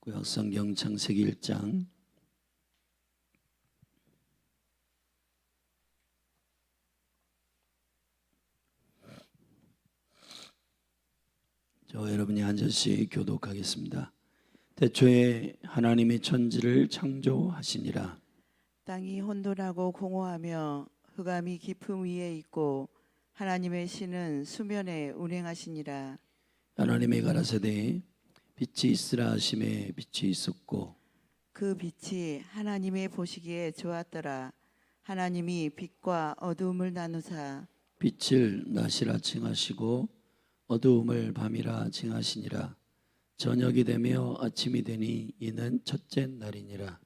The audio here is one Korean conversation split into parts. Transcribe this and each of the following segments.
구약성경 창세기 1장 여러분이 앉으시 교독하겠습니다. 태초에 하나님이 천지를 창조하시니라. 땅이 혼돈하고 공허하며 흑암이 깊음 위에 있고 하나님의 신은 수면에 운행하시니라. 하나님이 가라사대 빛이 있으라 하심에 빛이 있었고 그 빛이 하나님의 보시기에 좋았더라. 하나님이 빛과 어두움을 나누사 빛을 낮이라 칭하시고 어두움을 밤이라 칭하시니라. 저녁이 되며 아침이 되니 이는 첫째 날이니라.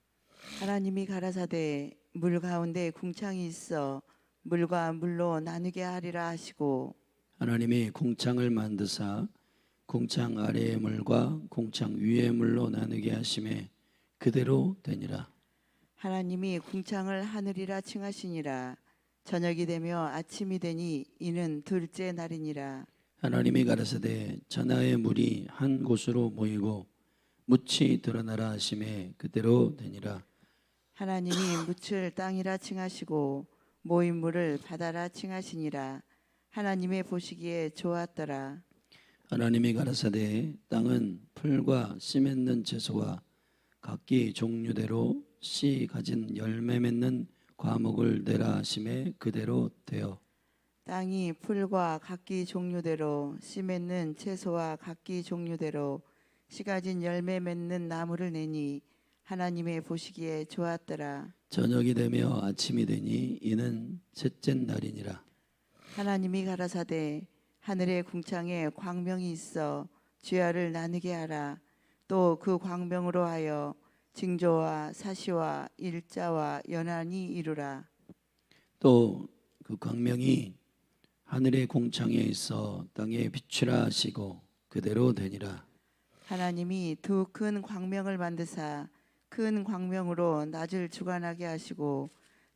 하나님이 가라사대 물 가운데 궁창이 있어 물과 물로 나누게 하리라 하시고 하나님이 궁창을 만드사 궁창 아래의 물과 궁창 위의 물로 나누게 하심에 그대로 되니라. 하나님이 궁창을 하늘이라 칭하시니라. 저녁이 되며 아침이 되니 이는 둘째 날이니라. 하나님이 가라사대 전하의 물이 한 곳으로 모이고 묻이 드러나라 하심에 그대로 되니라. 하나님이 묻을 땅이라 칭하시고 모인 물을 바다라 칭하시니라. 하나님의 보시기에 좋았더라. 하나님이 가라사대 땅은 풀과 씨 맺는 채소와 각기 종류대로 씨 가진 열매 맺는 과목을 내라 하심에 그대로 되어 땅이 풀과 각기 종류대로 씨 맺는 채소와 각기 종류대로 씨 가진 열매 맺는 나무를 내니 하나님의 보시기에 좋았더라. 저녁이 되며 아침이 되니 이는 셋째 날이니라. 하나님이 가라사대 하늘의 궁창에 광명이 있어 주야를 나누게 하라. 또 그 광명으로 하여 징조와 사시와 일자와 연한이 이루라. 또 그 광명이 하늘의 궁창에 있어 땅에 비추라 하시고 그대로 되니라. 하나님이 두 큰 광명을 만드사 큰 광명으로 낮을 주관하게 하시고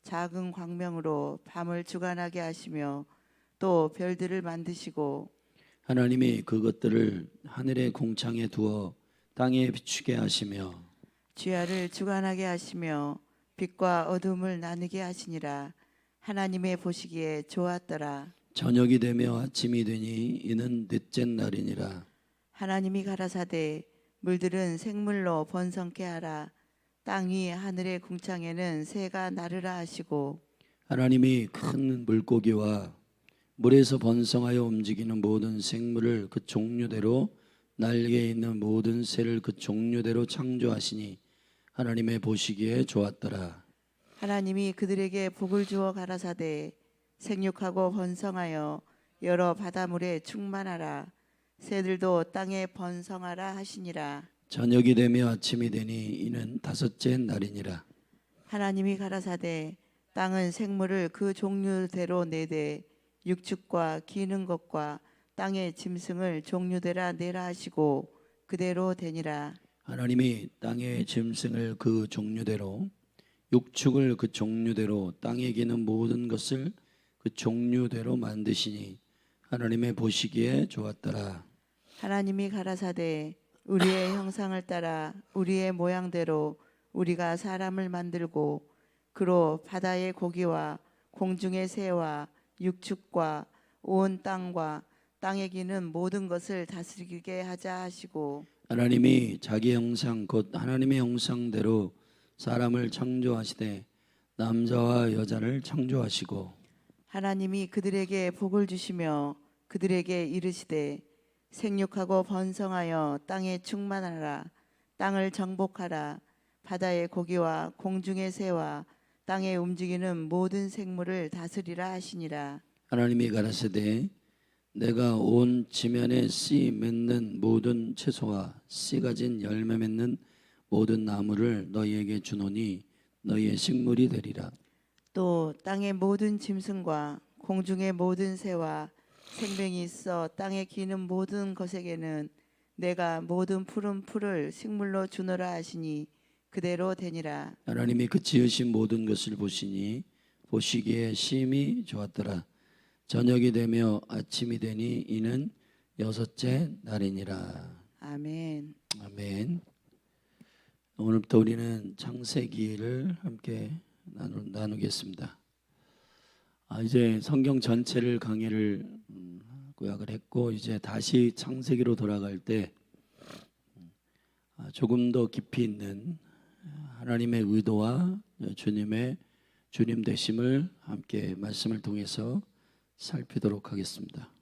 작은 광명으로 밤을 주관하게 하시며 또 별들을 만드시고 하나님이 그것들을 하늘의 궁창에 두어 땅에 비추게 하시며 주야를 주관하게 하시며 빛과 어둠을 나누게 하시니라. 하나님의 보시기에 좋았더라. 저녁이 되며 아침이 되니 이는 넷째 날이니라. 하나님이 가라사대 물들은 생물로 번성케 하라. 땅 위 하늘의 궁창에는 새가 나르라 하시고 하나님이 큰 물고기와 물에서 번성하여 움직이는 모든 생물을 그 종류대로 날개 있는 모든 새를 그 종류대로 창조하시니 하나님의 보시기에 좋았더라. 하나님이 그들에게 복을 주어 가라사대 생육하고 번성하여 여러 바다물에 충만하라. 새들도 땅에 번성하라 하시니라. 저녁이 되며 아침이 되니 이는 다섯째 날이니라. 하나님이 가라사대 땅은 생물을 그 종류대로 내되 육축과 기는 것과 땅의 짐승을 종류대라 내라 하시고 그대로 되니라. 하나님이 땅의 짐승을 그 종류대로 육축을 그 종류대로 땅에 기는 모든 것을 그 종류대로 만드시니 하나님의 보시기에 좋았더라. 하나님이 가라사대 우리의 형상을 따라 우리의 모양대로 우리가 사람을 만들고 그로 바다의 고기와 공중의 새와 육축과 온 땅과 땅에 기는 모든 것을 다스리게 하자 하시고 하나님이 자기 형상 곧 하나님의 형상대로 사람을 창조하시되 남자와 여자를 창조하시고 하나님이 그들에게 복을 주시며 그들에게 이르시되 생육하고 번성하여 땅에 충만하라. 땅을 정복하라. 바다의 고기와 공중의 새와 땅에 움직이는 모든 생물을 다스리라 하시니라. 하나님이 가라사대 내가 온 지면에 씨 맺는 모든 채소와 씨 가진 열매 맺는 모든 나무를 너희에게 주노니 너희의 식물이 되리라. 또 땅의 모든 짐승과 공중의 모든 새와 생명이 있어 땅에 기는 모든 것에게는 내가 모든 푸른 풀을 식물로 주노라 하시니 그대로 되니라. 하나님이 그 지으신 모든 것을 보시니 보시기에 심히 좋았더라. 저녁이 되며 아침이 되니 이는 여섯째 날이니라. 아멘. 아멘. 오늘부터 우리는 창세기를 함께 나누겠습니다. 이제 성경 전체를 강의를 요약을 했고 이제 다시 창세기로 돌아갈 때 조금 더 깊이 있는 하나님의 의도와 주님 되심을 함께 말씀을 통해서 살피도록 하겠습니다.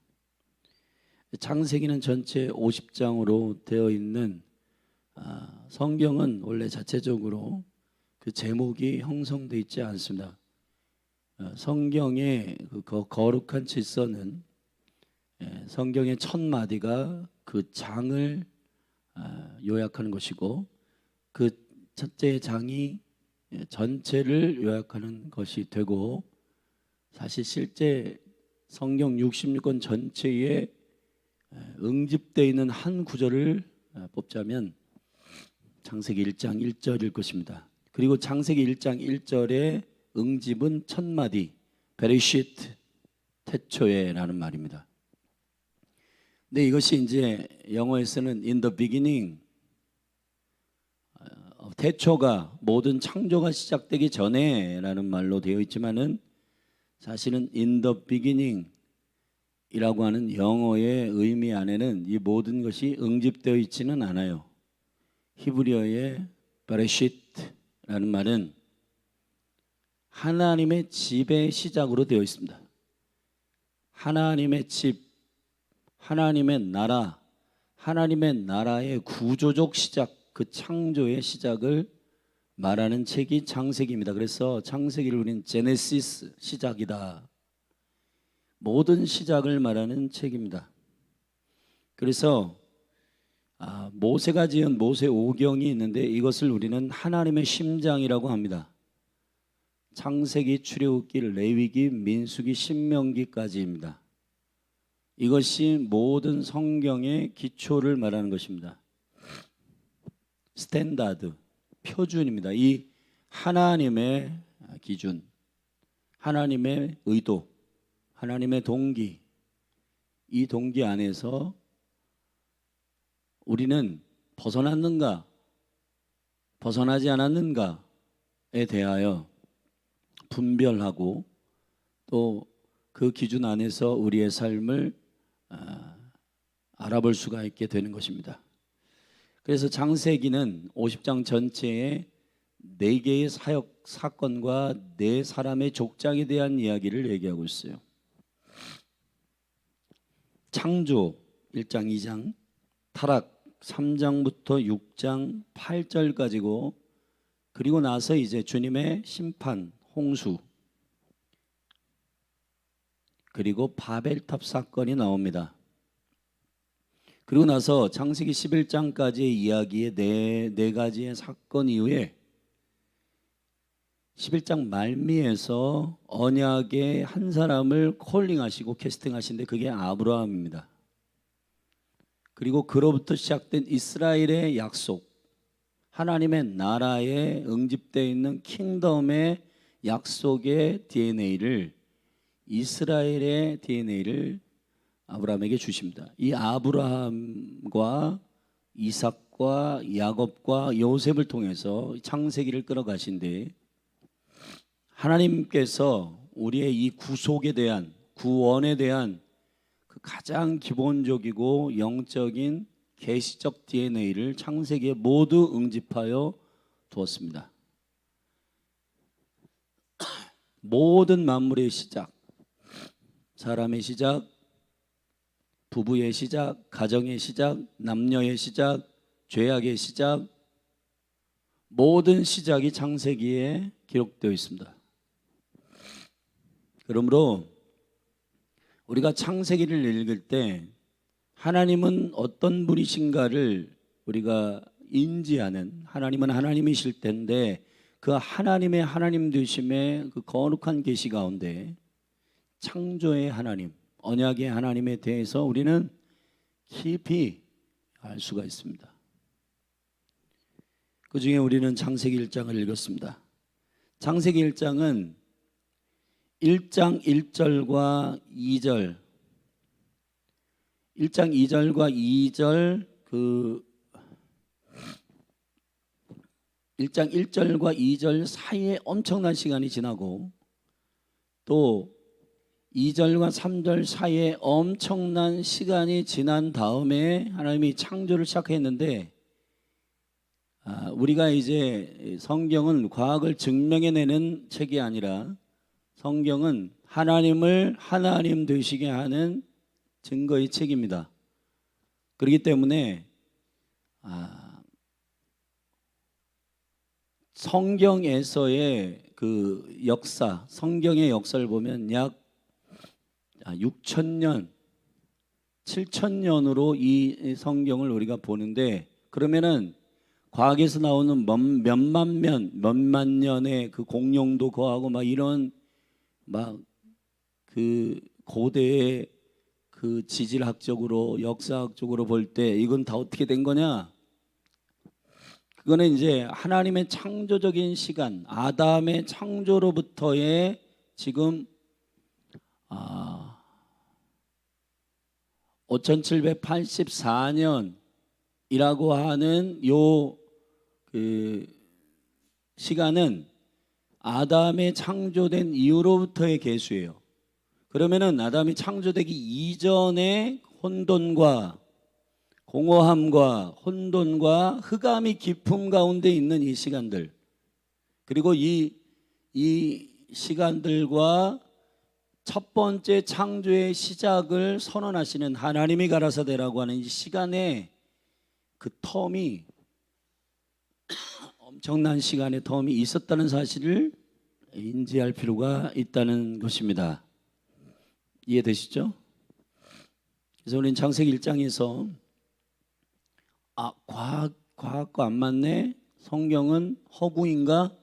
창세기는 전체 50장으로 되어 있는 성경은 원래 자체적으로 그 제목이 형성되어 있지 않습니다. 성경의 그 거룩한 질서는 성경의 첫 마디가 그 장을 요약하는 것이고 그 첫째 장이 전체를 요약하는 것이 되고 사실 실제 성경 66권 전체에 응집되어 있는 한 구절을 뽑자면 창세기 1장 1절일 것입니다. 그리고 창세기 1장 1절의 응집은 첫 마디 베레시트 태초에라는 말입니다. 근데 이것이 이제 영어에서는 in the beginning 태초가 모든 창조가 시작되기 전에라는 말로 되어 있지만은 사실은 in the beginning 이라고 하는 영어의 의미 안에는 이 모든 것이 응집되어 있지는 않아요. 히브리어의 베레시트라는 말은 하나님의 집의 시작으로 되어 있습니다. 하나님의 집, 하나님의 나라, 하나님의 나라의 구조적 시작, 그 창조의 시작을 말하는 책이 창세기입니다. 그래서 창세기를 우리는 제네시스, 시작이다. 모든 시작을 말하는 책입니다. 그래서 모세가 지은 모세오경이 있는데 이것을 우리는 하나님의 심장이라고 합니다. 창세기, 출애굽기, 레위기, 민수기, 신명기까지입니다. 이것이 모든 성경의 기초를 말하는 것입니다. 스탠다드, 표준입니다. 이 하나님의 기준, 하나님의 의도, 하나님의 동기, 이 동기 안에서 우리는 벗어났는가, 벗어나지 않았는가에 대하여 분별하고 또 그 기준 안에서 우리의 삶을 알아볼 수가 있게 되는 것입니다. 그래서 창세기는 50장 전체에 4개의 사역 사건과 4사람의 족장에 대한 이야기를 얘기하고 있어요. 창조 1장 2장, 타락 3장부터 6장 8절까지고 그리고 나서 이제 주님의 심판, 홍수 그리고 바벨탑 사건이 나옵니다. 그리고 나서 창세기 11장까지의 이야기의 네 가지의 사건 이후에 11장 말미에서 언약의 한 사람을 콜링하시고 캐스팅하신데 그게 아브라함입니다. 그리고 그로부터 시작된 이스라엘의 약속, 하나님의 나라에 응집되어 있는 킹덤의 약속의 DNA를 이스라엘의 DNA를 아브라함에게 주십니다. 이 아브라함과 이삭과 야곱과 요셉을 통해서 창세기를 끌어가신데 하나님께서 우리의 이 구속에 대한 구원에 대한 그 가장 기본적이고 영적인 계시적 DNA를 창세기에 모두 응집하여 두었습니다. 모든 만물의 시작, 사람의 시작, 부부의 시작, 가정의 시작, 남녀의 시작, 죄악의 시작, 모든 시작이 창세기에 기록되어 있습니다. 그러므로 우리가 창세기를 읽을 때 하나님은 어떤 분이신가를 우리가 인지하는, 하나님은 하나님이실 텐데 그 하나님의 하나님 되심의 그 거룩한 계시 가운데 창조의 하나님, 언약의 하나님에 대해서 우리는 깊이 알 수가 있습니다. 그 중에 우리는 창세기 1장을 읽었습니다. 창세기 1장은 1장 1절과 2절 1장 2절과 2절 그 1장 1절과 2절 사이에 엄청난 시간이 지나고 또 2절과 3절 사이에 엄청난 시간이 지난 다음에 하나님이 창조를 시작했는데 우리가 이제 성경은 과학을 증명해내는 책이 아니라 성경은 하나님을 하나님 되시게 하는 증거의 책입니다. 그렇기 때문에 성경에서의 그 역사, 성경의 역사를 보면 약 6,000년, 7,000년으로 이 성경을 우리가 보는데 그러면은 과학에서 나오는 몇만 년의 그 공룡도 거하고 막 이런 막 그 고대의 그 지질학적으로 역사학적으로 볼 때 이건 다 어떻게 된 거냐? 그거는 이제 하나님의 창조적인 시간, 아담의 창조로부터의 지금 5784년이라고 하는 요 그 시간은 아담의 창조된 이후로부터의 계수예요. 그러면은 아담이 창조되기 이전에 혼돈과 공허함과 혼돈과 흑암이 깊음 가운데 있는 이 시간들, 그리고 이 시간들과 첫 번째 창조의 시작을 선언하시는 하나님이 가라사대라고 하는 이 시간의 그 텀이 엄청난 시간의 텀이 있었다는 사실을 인지할 필요가 있다는 것입니다. 이해되시죠? 그래서 우리는 창세기 1장에서 과학과 안 맞네? 성경은 허구인가?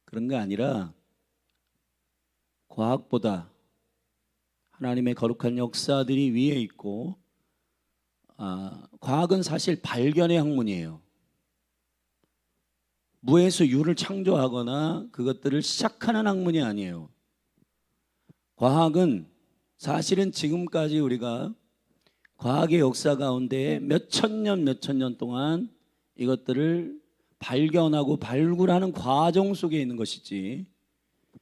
그런 게 아니라 과학보다 하나님의 거룩한 역사들이 위에 있고 과학은 사실 발견의 학문이에요. 무에서 유를 창조하거나 그것들을 시작하는 학문이 아니에요. 과학은 사실은 지금까지 우리가 과학의 역사 가운데 몇천 년 동안 이것들을 발견하고 발굴하는 과정 속에 있는 것이지,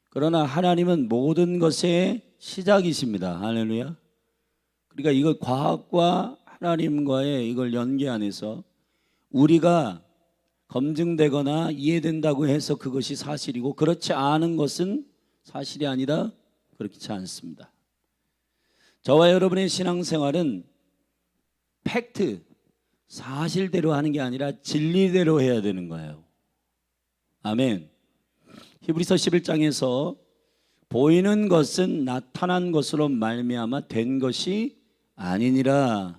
그러나 하나님은 모든 것의 시작이십니다. 할렐루야. 그러니까 이걸 과학과 하나님과의 이걸 연계 안에서 우리가 검증되거나 이해된다고 해서 그것이 사실이고 그렇지 않은 것은 사실이 아니라 그렇지 않습니다. 저와 여러분의 신앙생활은 팩트, 사실대로 하는 게 아니라 진리대로 해야 되는 거예요. 아멘. 히브리서 11장에서 보이는 것은 나타난 것으로 말미암아 된 것이 아니니라.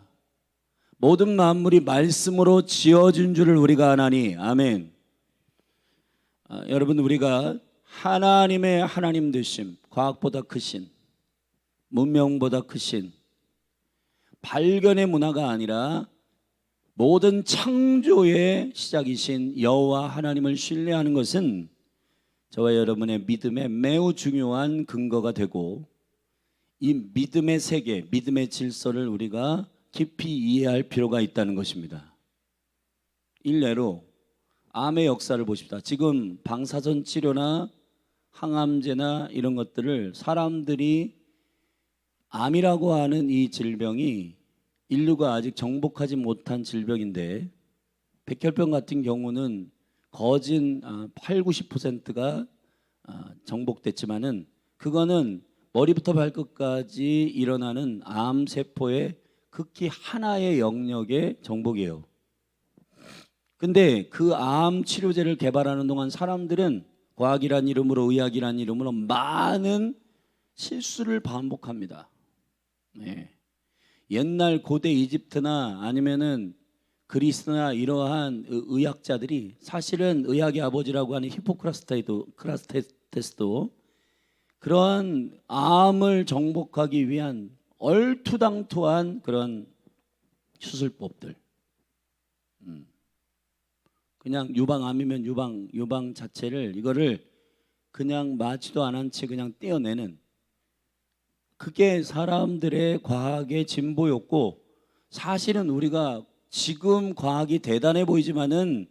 모든 만물이 말씀으로 지어진 줄을 우리가 아나니. 아멘. 여러분, 우리가 하나님의 하나님 되심, 과학보다 크신, 문명보다 크신 발견의 문화가 아니라 모든 창조의 시작이신 여호와 하나님을 신뢰하는 것은 저와 여러분의 믿음에 매우 중요한 근거가 되고, 이 믿음의 세계, 믿음의 질서를 우리가 깊이 이해할 필요가 있다는 것입니다. 일례로 암의 역사를 보십시다. 지금 방사선 치료나 항암제나 이런 것들을 사람들이 암이라고 하는 이 질병이 인류가 아직 정복하지 못한 질병인데, 백혈병 같은 경우는 거진 80-90%가 정복됐지만은 그거는 머리부터 발끝까지 일어나는 암 세포의 극히 하나의 영역의 정복이에요. 근데 그 암 치료제를 개발하는 동안 사람들은 과학이란 이름으로, 의학이란 이름으로 많은 실수를 반복합니다. 네. 옛날 고대 이집트나 아니면은 그리스나 이러한 의학자들이 사실은 의학의 아버지라고 하는 히포크라테스도 그러한 암을 정복하기 위한 얼토당토한 그런 수술법들, 그냥 유방암이면 유방 자체를 이거를 그냥 맞지도 않은 채 그냥 떼어내는, 그게 사람들의 과학의 진보였고, 사실은 우리가 지금 과학이 대단해 보이지만은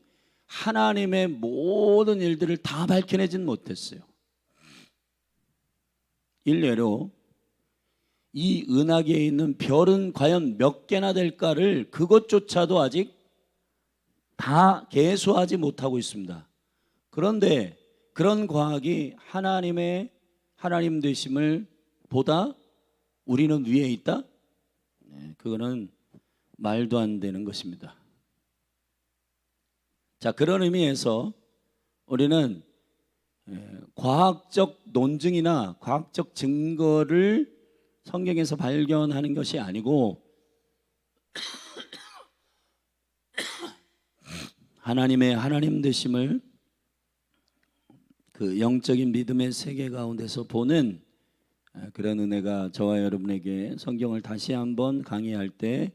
하나님의 모든 일들을 다 밝혀내진 못했어요. 일례로 이 은하계에 있는 별은 과연 몇 개나 될까를 그것조차도 아직 다 계수하지 못하고 있습니다. 그런데 그런 과학이 하나님 되심을 보다 우리는 위에 있다? 그거는 말도 안 되는 것입니다. 자, 그런 의미에서 우리는 과학적 논증이나 과학적 증거를 성경에서 발견하는 것이 아니고 하나님의 하나님 되심을 그 영적인 믿음의 세계 가운데서 보는 그런 은혜가 저와 여러분에게 성경을 다시 한번 강의할 때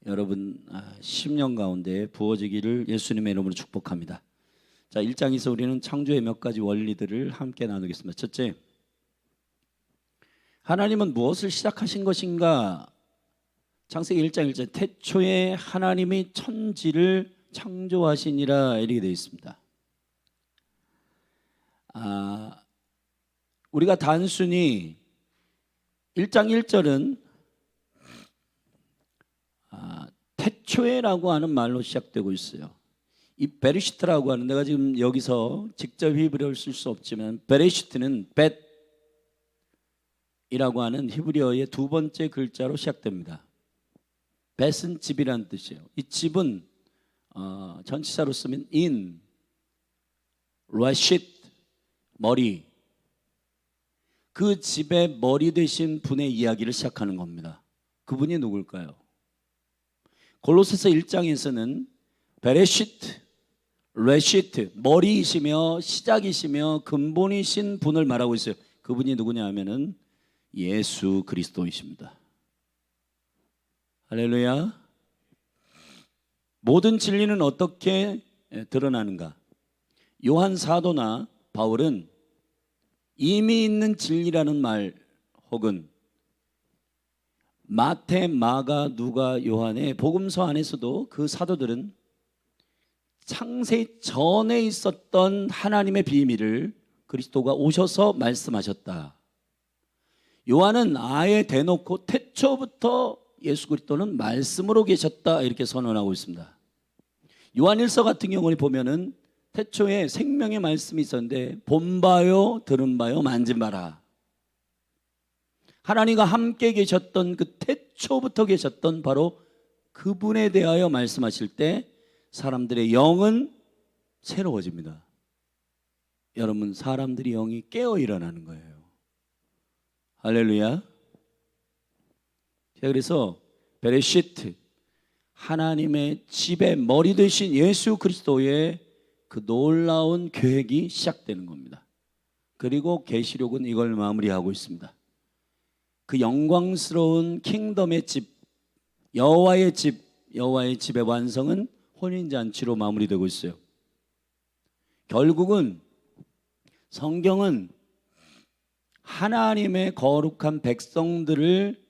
여러분 10년 가운데 부어지기를 예수님의 이름으로 축복합니다. 자, 1장에서 우리는 창조의 몇 가지 원리들을 함께 나누겠습니다. 첫째, 하나님은 무엇을 시작하신 것인가? 창세기 1장 1절 태초에 하나님이 천지를 창조하시니라 이렇게 되어 있습니다. 우리가 단순히 1장 1절은 태초에라고 하는 말로 시작되고 있어요. 이 베레시트라고 하는, 내가 지금 여기서 직접 히브리어를 쓸 수 없지만 베레시트는 벳이라고 하는 히브리어의 두 번째 글자로 시작됩니다. 벳은 집이라는 뜻이에요. 이 집은 전치사로 쓰면 인, 레시트, 머리, 그 집의 머리 되신 분의 이야기를 시작하는 겁니다. 그분이 누굴까요? 골로새서 1장에서는 베레시트, 레시트, 머리이시며 시작이시며 근본이신 분을 말하고 있어요. 그분이 누구냐 하면은 예수 그리스도이십니다. 할렐루야. 모든 진리는 어떻게 드러나는가? 요한 사도나 바울은 이미 있는 진리라는 말, 혹은 마태, 마가, 누가, 요한의 복음서 안에서도 그 사도들은 창세 전에 있었던 하나님의 비밀을 그리스도가 오셔서 말씀하셨다. 요한은 아예 대놓고 태초부터 예수 그리스도는 말씀으로 계셨다 이렇게 선언하고 있습니다. 요한일서 같은 경우를 보면은 태초에 생명의 말씀이 있었는데 본바요 들은바요 만진바라. 하나님과 함께 계셨던 그 태초부터 계셨던 바로 그분에 대하여 말씀하실 때 사람들의 영은 새로워집니다. 여러분, 사람들이 영이 깨어 일어나는 거예요. 할렐루야. 자, 그래서 베레시트, 하나님의 집의 머리 되신 예수 그리스도의 그 놀라운 계획이 시작되는 겁니다. 그리고 계시록은 이걸 마무리하고 있습니다. 그 영광스러운 킹덤의 집, 여호와의 집의 완성은 혼인잔치로 마무리되고 있어요. 결국은 성경은 하나님의 거룩한 백성들을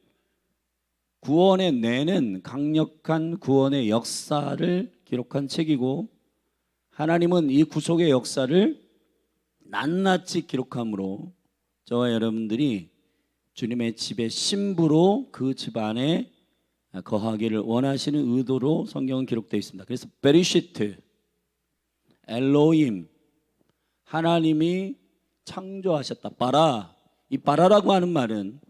구원해 내는 강력한 구원의 역사를 기록한 책이고, 하나님은 이 구속의 역사를 낱낱이 기록함으로 저와 여러분들이 주님의 집의 신부로 그 집 안에 거하기를 원하시는 의도로 성경은 기록되어 있습니다. 그래서 베리시트, 엘로힘, 하나님이 창조하셨다. 바라, 이 바라라고 하는 말은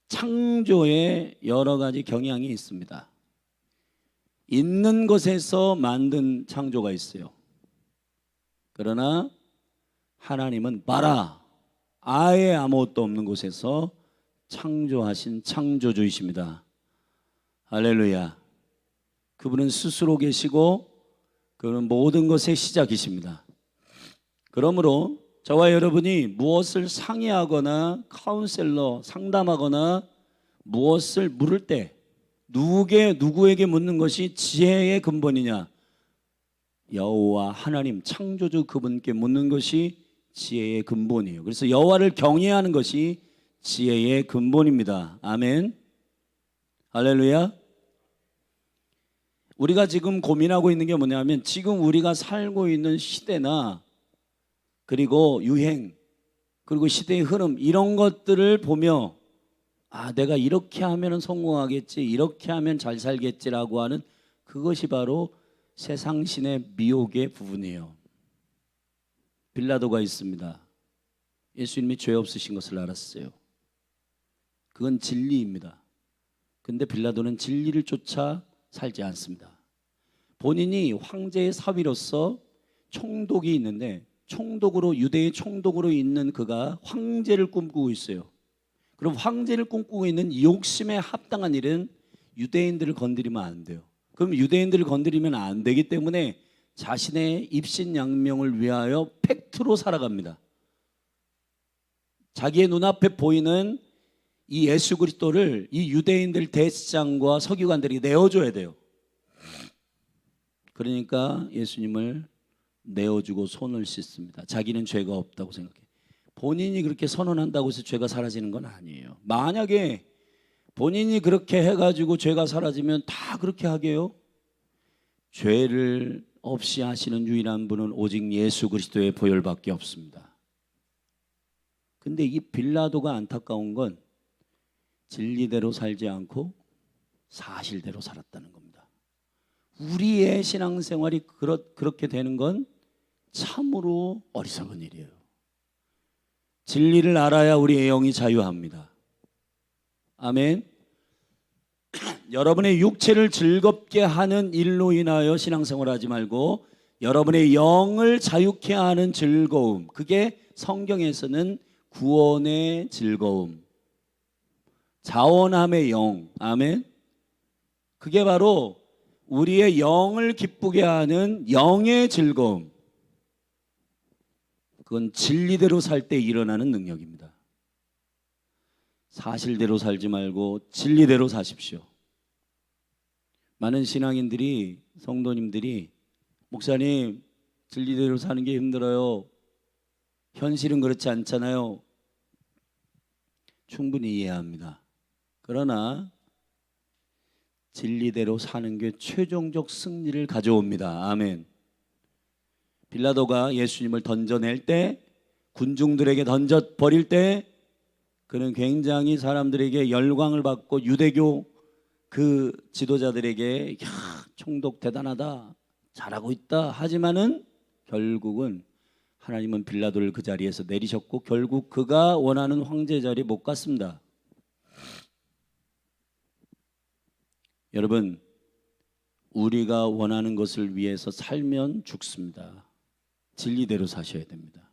창조에 여러 가지 경향이 있습니다. 있는 것에서 만든 창조가 있어요. 그러나 하나님은 바라, 아예 아무것도 없는 곳에서 창조하신 창조주이십니다. 할렐루야. 그분은 스스로 계시고 그분은 모든 것의 시작이십니다. 그러므로 저와 여러분이 무엇을 상의하거나 카운셀러 상담하거나 무엇을 물을 때 누구에게 묻는 것이 지혜의 근본이냐? 여호와 하나님 창조주 그분께 묻는 것이 지혜의 근본이에요. 그래서 여호와를 경외하는 것이 지혜의 근본입니다. 아멘. 할렐루야. 우리가 지금 고민하고 있는 게 뭐냐면 지금 우리가 살고 있는 시대나 그리고 유행 그리고 시대의 흐름 이런 것들을 보며 내가 이렇게 하면 성공하겠지, 이렇게 하면 잘 살겠지라고 하는 그것이 바로 세상신의 미혹의 부분이에요. 빌라도가 있습니다. 예수님이 죄 없으신 것을 알았어요. 그건 진리입니다. 근데 빌라도는 진리를 쫓아 살지 않습니다. 본인이 황제의 사위로서 총독이 있는데 총독으로 유대의 총독으로 있는 그가 황제를 꿈꾸고 있어요. 그럼 황제를 꿈꾸고 있는 이 욕심에 합당한 일은 유대인들을 건드리면 안 돼요. 그럼 유대인들을 건드리면 안 되기 때문에 자신의 입신양명을 위하여 팩트로 살아갑니다. 자기의 눈앞에 보이는 이 예수 그리스도를 이 유대인들 대제사장과 서기관들에게 내어줘야 돼요. 그러니까 예수님을 내어주고 손을 씻습니다. 자기는 죄가 없다고 생각해. 본인이 그렇게 선언한다고 해서 죄가 사라지는 건 아니에요. 만약에 본인이 그렇게 해가지고 죄가 사라지면 다 그렇게 하게요? 죄를 없이 하시는 유일한 분은 오직 예수 그리스도의 보혈밖에 없습니다. 근데 이 빌라도가 안타까운 건 진리대로 살지 않고 사실대로 살았다는 겁니다. 우리의 신앙생활이 그렇게 되는 건 참으로 어리석은 일이에요. 진리를 알아야 우리의 영이 자유합니다. 아멘. 여러분의 육체를 즐겁게 하는 일로 인하여 신앙생활을 하지 말고 여러분의 영을 자유케 하는 즐거움, 그게 성경에서는 구원의 즐거움, 자원함의 영, 아멘. 그게 바로 우리의 영을 기쁘게 하는 영의 즐거움. 그건 진리대로 살 때 일어나는 능력입니다. 사실대로 살지 말고 진리대로 사십시오. 많은 신앙인들이, 성도님들이 목사님 진리대로 사는 게 힘들어요. 현실은 그렇지 않잖아요. 충분히 이해합니다. 그러나 진리대로 사는 게 최종적 승리를 가져옵니다. 아멘. 빌라도가 예수님을 던져낼 때, 군중들에게 던져버릴 때 그는 굉장히 사람들에게 열광을 받고 유대교 그 지도자들에게 총독 대단하다, 잘하고 있다 하지만은 결국은 하나님은 빌라도를 그 자리에서 내리셨고 결국 그가 원하는 황제 자리에 못 갔습니다. 여러분, 우리가 원하는 것을 위해서 살면 죽습니다. 진리대로 사셔야 됩니다.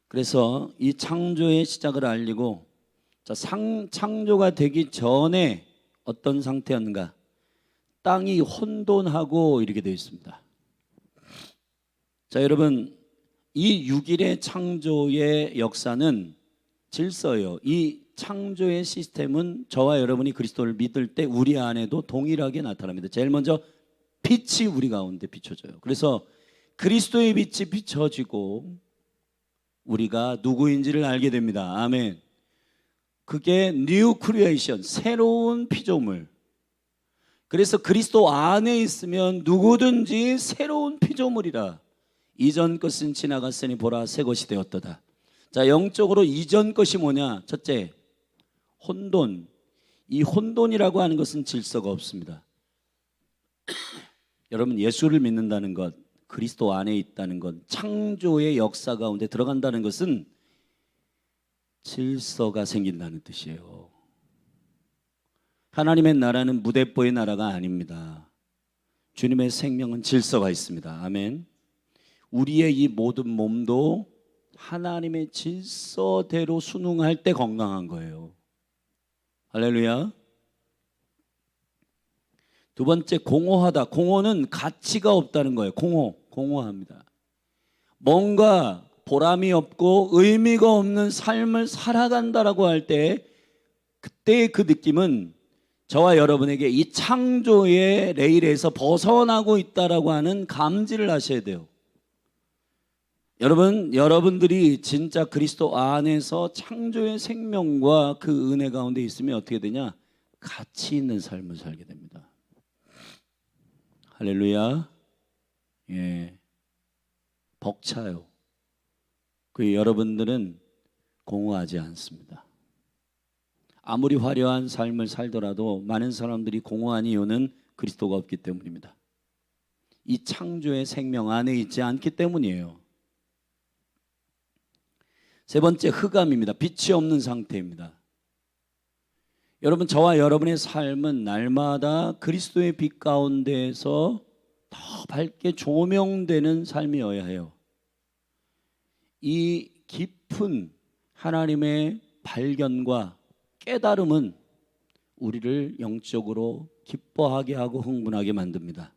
그래서 이 창조의 시작을 알리고, 창조가 되기 전에 어떤 상태였는가? 땅이 혼돈하고 이렇게 되어 있습니다. 자, 여러분, 이 6일의 창조의 역사는 질서예요. 이 창조의 시스템은 저와 여러분이 그리스도를 믿을 때 우리 안에도 동일하게 나타납니다. 제일 먼저 빛이 우리 가운데 비춰져요. 그래서 그리스도의 빛이 비춰지고 우리가 누구인지를 알게 됩니다. 아멘. 그게 뉴 크리에이션, 새로운 피조물. 그래서 그리스도 안에 있으면 누구든지 새로운 피조물이라. 이전 것은 지나갔으니 보라 새 것이 되었도다. 자, 영적으로 이전 것이 뭐냐? 첫째, 혼돈. 이 혼돈이라고 하는 것은 질서가 없습니다. 여러분, 예수를 믿는다는 것, 그리스도 안에 있다는 것, 창조의 역사 가운데 들어간다는 것은 질서가 생긴다는 뜻이에요. 하나님의 나라는 무대뽀의 나라가 아닙니다. 주님의 생명은 질서가 있습니다. 아멘. 우리의 이 모든 몸도 하나님의 질서대로 순응할 때 건강한 거예요. 할렐루야. 두 번째, 공허하다. 공허는 가치가 없다는 거예요. 공허합니다. 뭔가 보람이 없고 의미가 없는 삶을 살아간다라고 할 때 그때의 그 느낌은 저와 여러분에게 이 창조의 레일에서 벗어나고 있다라고 하는 감지를 하셔야 돼요. 여러분들이 진짜 그리스도 안에서 창조의 생명과 그 은혜 가운데 있으면 어떻게 되냐? 가치 있는 삶을 살게 됩니다. 할렐루야. 예, 벅차요. 그 여러분들은 공허하지 않습니다. 아무리 화려한 삶을 살더라도 많은 사람들이 공허한 이유는 그리스도가 없기 때문입니다. 이 창조의 생명 안에 있지 않기 때문이에요. 세 번째, 흑암입니다. 빛이 없는 상태입니다. 여러분, 저와 여러분의 삶은 날마다 그리스도의 빛 가운데에서 더 밝게 조명되는 삶이어야 해요. 이 깊은 하나님의 발견과 깨달음은 우리를 영적으로 기뻐하게 하고 흥분하게 만듭니다.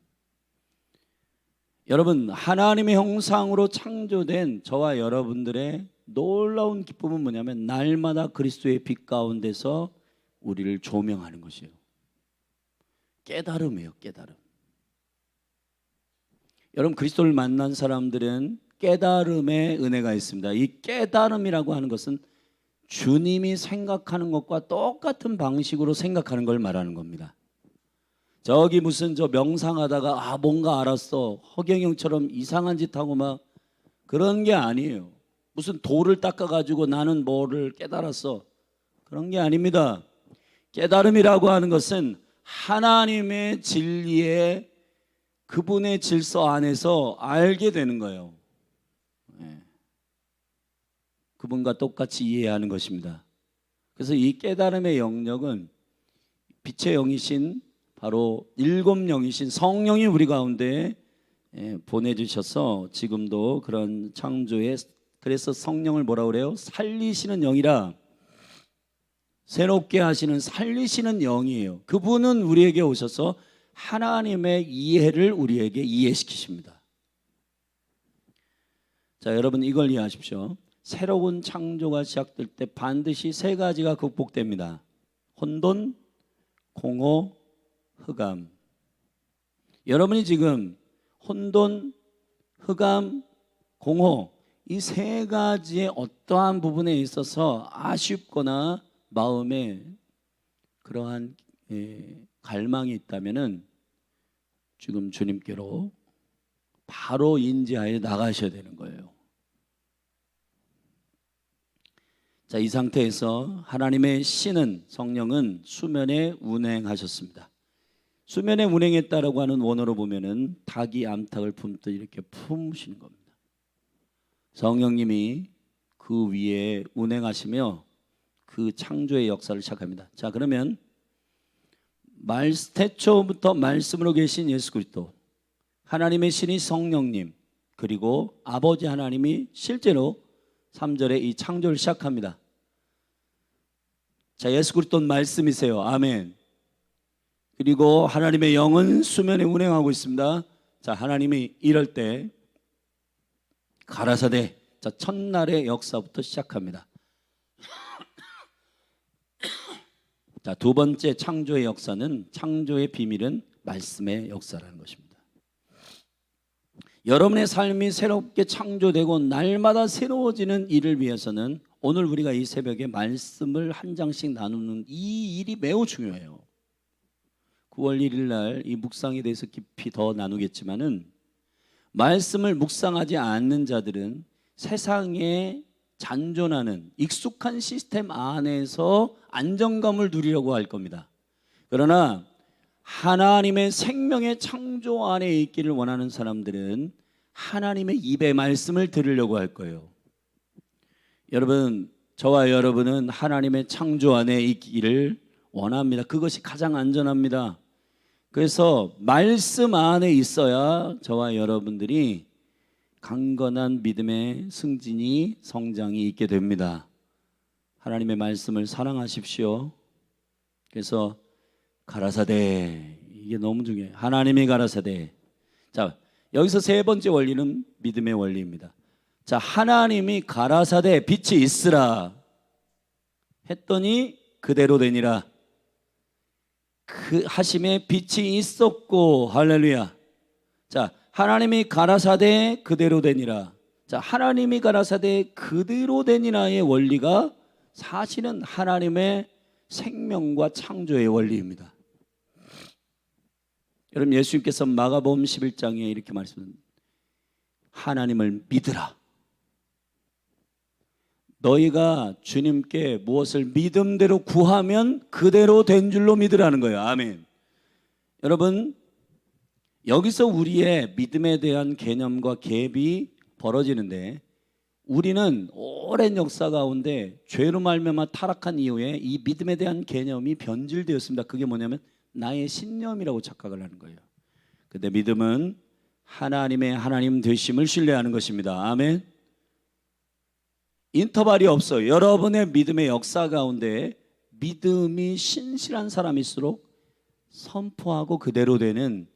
여러분, 하나님의 형상으로 창조된 저와 여러분들의 놀라운 기쁨은 뭐냐면 날마다 그리스도의 빛 가운데서 우리를 조명하는 것이에요. 깨달음이에요, 깨달음. 여러분, 그리스도를 만난 사람들은 깨달음의 은혜가 있습니다. 이 깨달음이라고 하는 것은 주님이 생각하는 것과 똑같은 방식으로 생각하는 걸 말하는 겁니다. 저기 무슨 저 명상하다가 뭔가 알았어, 허경영처럼 이상한 짓 하고 막 그런 게 아니에요. 무슨 돌을 닦아가지고 나는 뭐를 깨달았어, 그런 게 아닙니다. 깨달음이라고 하는 것은 하나님의 진리에 그분의 질서 안에서 알게 되는 거예요. 그분과 똑같이 이해하는 것입니다. 그래서 이 깨달음의 영역은 빛의 영이신 바로 일곱 영이신 성령이 우리 가운데 보내주셔서 지금도 그런 창조에, 그래서 성령을 뭐라 그래요? 살리시는 영이라, 새롭게 하시는 살리시는 영이에요. 그분은 우리에게 오셔서 하나님의 이해를 우리에게 이해시키십니다. 자, 여러분 이걸 이해하십시오. 새로운 창조가 시작될 때 반드시 세 가지가 극복됩니다. 혼돈, 공허, 흑암. 여러분이 지금 혼돈, 흑암, 공허, 이 세 가지의 어떠한 부분에 있어서 아쉽거나 마음에 그러한 갈망이 있다면은 지금 주님께로 바로 인지하여 나가셔야 되는 거예요. 자, 이 상태에서 하나님의 신은, 성령은 수면에 운행하셨습니다. 수면에 운행했다라고 하는 원어로 보면은 닭이 암탉을 품듯 이렇게 품으시는 겁니다. 성령님이 그 위에 운행하시며 그 창조의 역사를 시작합니다. 자, 그러면 태초부터 말씀으로 계신 예수 그리스도, 하나님의 신이 성령님, 그리고 아버지 하나님이 실제로 3절에 이 창조를 시작합니다. 자, 예수 그리스도는 말씀이세요. 아멘. 그리고 하나님의 영은 수면에 운행하고 있습니다. 자, 하나님이 이럴 때 가라사대, 자, 첫날의 역사부터 시작합니다. 자, 두 번째 창조의 역사는, 창조의 비밀은 말씀의 역사라는 것입니다. 여러분의 삶이 새롭게 창조되고 날마다 새로워지는 일을 위해서는 오늘 우리가 이 새벽에 말씀을 한 장씩 나누는 이 일이 매우 중요해요. 9월 1일 날 이 묵상에 대해서 깊이 더 나누겠지만은, 말씀을 묵상하지 않는 자들은 세상에 잔존하는 익숙한 시스템 안에서 안정감을 누리려고 할 겁니다. 그러나 하나님의 생명의 창조 안에 있기를 원하는 사람들은 하나님의 입의 말씀을 들으려고 할 거예요. 여러분, 저와 여러분은 하나님의 창조 안에 있기를 원합니다. 그것이 가장 안전합니다. 그래서 말씀 안에 있어야 저와 여러분들이 강건한 믿음의 승진이, 성장이 있게 됩니다. 하나님의 말씀을 사랑하십시오. 그래서 가라사대, 이게 너무 중요해요. 하나님이 가라사대. 자, 여기서 세 번째 원리는 믿음의 원리입니다. 자, 하나님이 가라사대 빛이 있으라 했더니 그대로 되니라. 그 하심에 빛이 있었고, 할렐루야. 자, 하나님이 가라사대 그대로 되니라. 자, 하나님이 가라사대 그대로 되니라의 원리가 사실은 하나님의 생명과 창조의 원리입니다. 여러분, 예수님께서 마가복음 11장에 이렇게 말씀합니다. 하나님을 믿으라. 너희가 주님께 무엇을 믿음대로 구하면 그대로 된 줄로 믿으라는 거예요. 아멘. 여러분, 여기서 우리의 믿음에 대한 개념과 갭이 벌어지는데, 우리는 오랜 역사 가운데 죄로 말미암아 타락한 이후에 이 믿음에 대한 개념이 변질되었습니다. 그게 뭐냐면 나의 신념이라고 착각을 하는 거예요. 근데 믿음은 하나님의 하나님 되심을 신뢰하는 것입니다. 아멘. 인터벌이 없어요. 여러분의 믿음의 역사 가운데 믿음이 신실한 사람일수록 선포하고 그대로 되는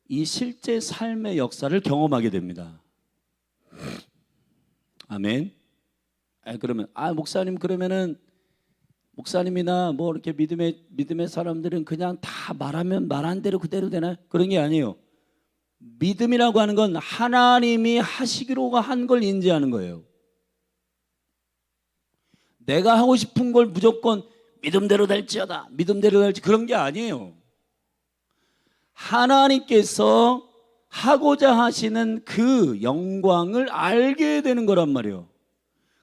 이 실제 삶의 역사를 경험하게 됩니다. 아멘. 그러면 목사님, 그러면은 목사님이나 뭐 이렇게 믿음의 사람들은 그냥 다 말하면 말한 대로 그대로 되나요? 그런 게 아니에요. 믿음이라고 하는 건 하나님이 하시기로 한 걸 인지하는 거예요. 내가 하고 싶은 걸 무조건 믿음대로 될지어다, 믿음대로 될지, 그런 게 아니에요. 하나님께서 하고자 하시는 그 영광을 알게 되는 거란 말이에요.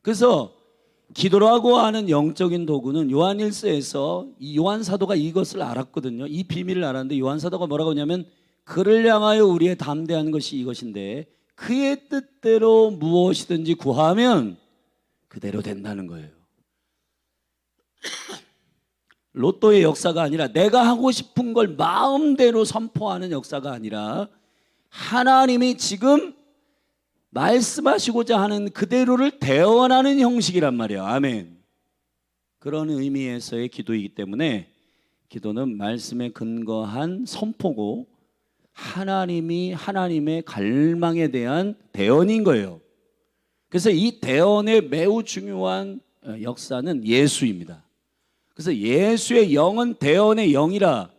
그래서 기도라고 하는 영적인 도구는 요한일서에서 이 요한 사도가 이것을 알았거든요. 이 비밀을 알았는데 요한 사도가 뭐라고 하냐면, 그를 향하여 우리의 담대한 것이 이것인데 그의 뜻대로 무엇이든지 구하면 그대로 된다는 거예요. 로또의 역사가 아니라 내가 하고 싶은 걸 마음대로 선포하는 역사가 아니라 하나님이 지금 말씀하시고자 하는 그대로를 대언하는 형식이란 말이에요. 아멘. 그런 의미에서의 기도이기 때문에 기도는 말씀에 근거한 선포고 하나님이 하나님의 갈망에 대한 대언인 거예요. 그래서 이 대언의 매우 중요한 역사는 예수입니다. 그래서 예수의 영은 대언의 영이라,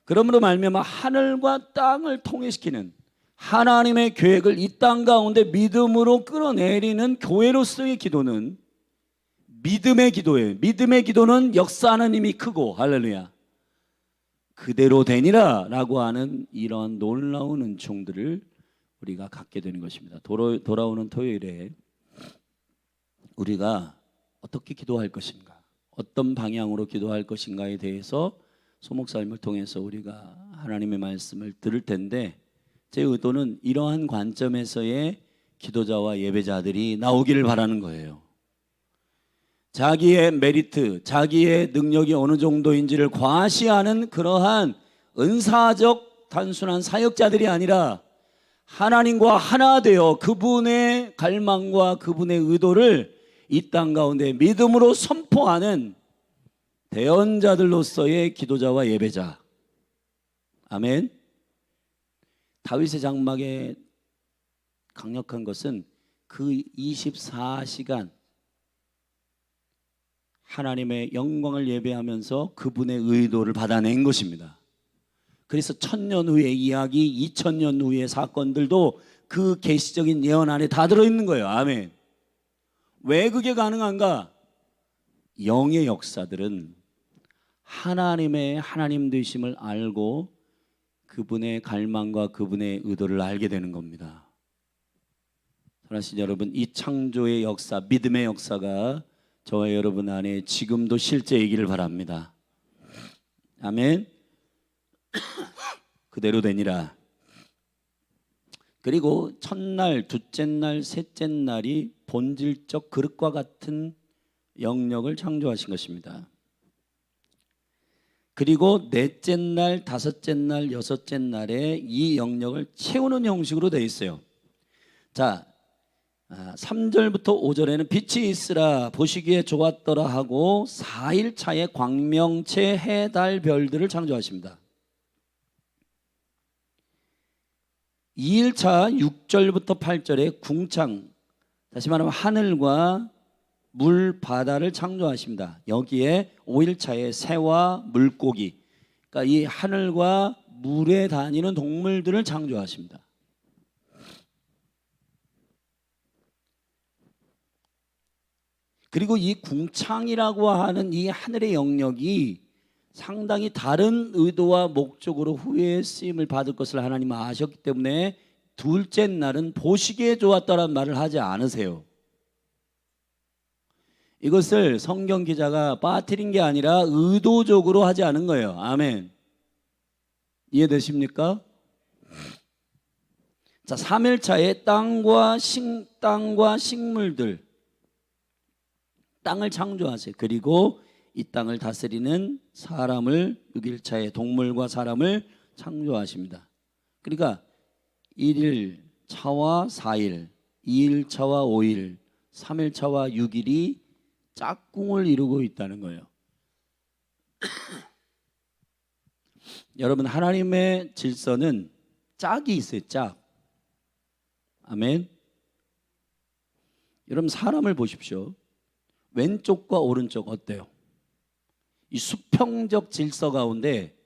그러므로 말미암아 하늘과 땅을 통일시키는 하나님의 계획을 이 땅 가운데 믿음으로 끌어내리는 교회로서의 기도는 믿음의 기도예요. 믿음의 기도는 역사하는 힘이 크고, 할렐루야, 그대로 되니라 라고 하는 이런 놀라운 은총들을 우리가 갖게 되는 것입니다. 돌아오는 토요일에 우리가 어떻게 기도할 것인가, 어떤 방향으로 기도할 것인가에 대해서 소목사님을 통해서 우리가 하나님의 말씀을 들을 텐데, 제 의도는 이러한 관점에서의 기도자와 예배자들이 나오기를 바라는 거예요. 자기의 메리트, 자기의 능력이 어느 정도인지를 과시하는 그러한 은사적 단순한 사역자들이 아니라 하나님과 하나 되어 그분의 갈망과 그분의 의도를 이 땅 가운데 믿음으로 선포하는 대언자들로서의 기도자와 예배자. 아멘. 다윗의 장막에 강력한 것은 그 24시간 하나님의 영광을 예배하면서 그분의 의도를 받아낸 것입니다. 그래서 1000년 후의 이야기, 2000년 후의 사건들도 그 계시적인 예언 안에 다 들어있는 거예요. 아멘. 왜 그게 가능한가? 영의 역사들은 하나님의 하나님 되심을 알고 그분의 갈망과 그분의 의도를 알게 되는 겁니다. 사랑하는 여러분, 이 창조의 역사, 믿음의 역사가 저와 여러분 안에 지금도 실제이기를 바랍니다. 아멘. 그대로 되니라. 그리고 첫날, 둘째 날, 셋째 날이 본질적 그릇과 같은 영역을 창조하신 것입니다. 그리고 넷째 날, 다섯째 날, 여섯째 날에 이 영역을 채우는 형식으로 되어 있어요. 자, 3절부터 5절에는 빛이 있으라 보시기에 좋았더라 하고 4일 차에 광명체 해, 달, 별들을 창조하십니다. 2일차 6절부터 8절에 궁창, 다시 말하면 하늘과 물, 바다를 창조하십니다. 여기에 5일차에 새와 물고기, 그러니까 이 하늘과 물에 다니는 동물들을 창조하십니다. 그리고 이 궁창이라고 하는 이 하늘의 영역이 상당히 다른 의도와 목적으로 후에 쓰임을 받을 것을 하나님은 아셨기 때문에 둘째 날은 보시기에 좋았다라는 말을 하지 않으세요. 이것을 성경 기자가 빠뜨린 게 아니라 의도적으로 하지 않은 거예요. 아멘. 이해되십니까? 자, 3일차에 땅과 식물들, 땅을 창조하세요. 그리고 이 땅을 다스리는 사람을 6일차에 동물과 사람을 창조하십니다. 그러니까 1일 차와 4일, 2일 차와 5일, 3일 차와 6일이 짝꿍을 이루고 있다는 거예요. 여러분, 하나님의 질서는 짝이 있어요. 짝. 아멘. 여러분, 사람을 보십시오. 왼쪽과 오른쪽 어때요? 이 수평적 질서 가운데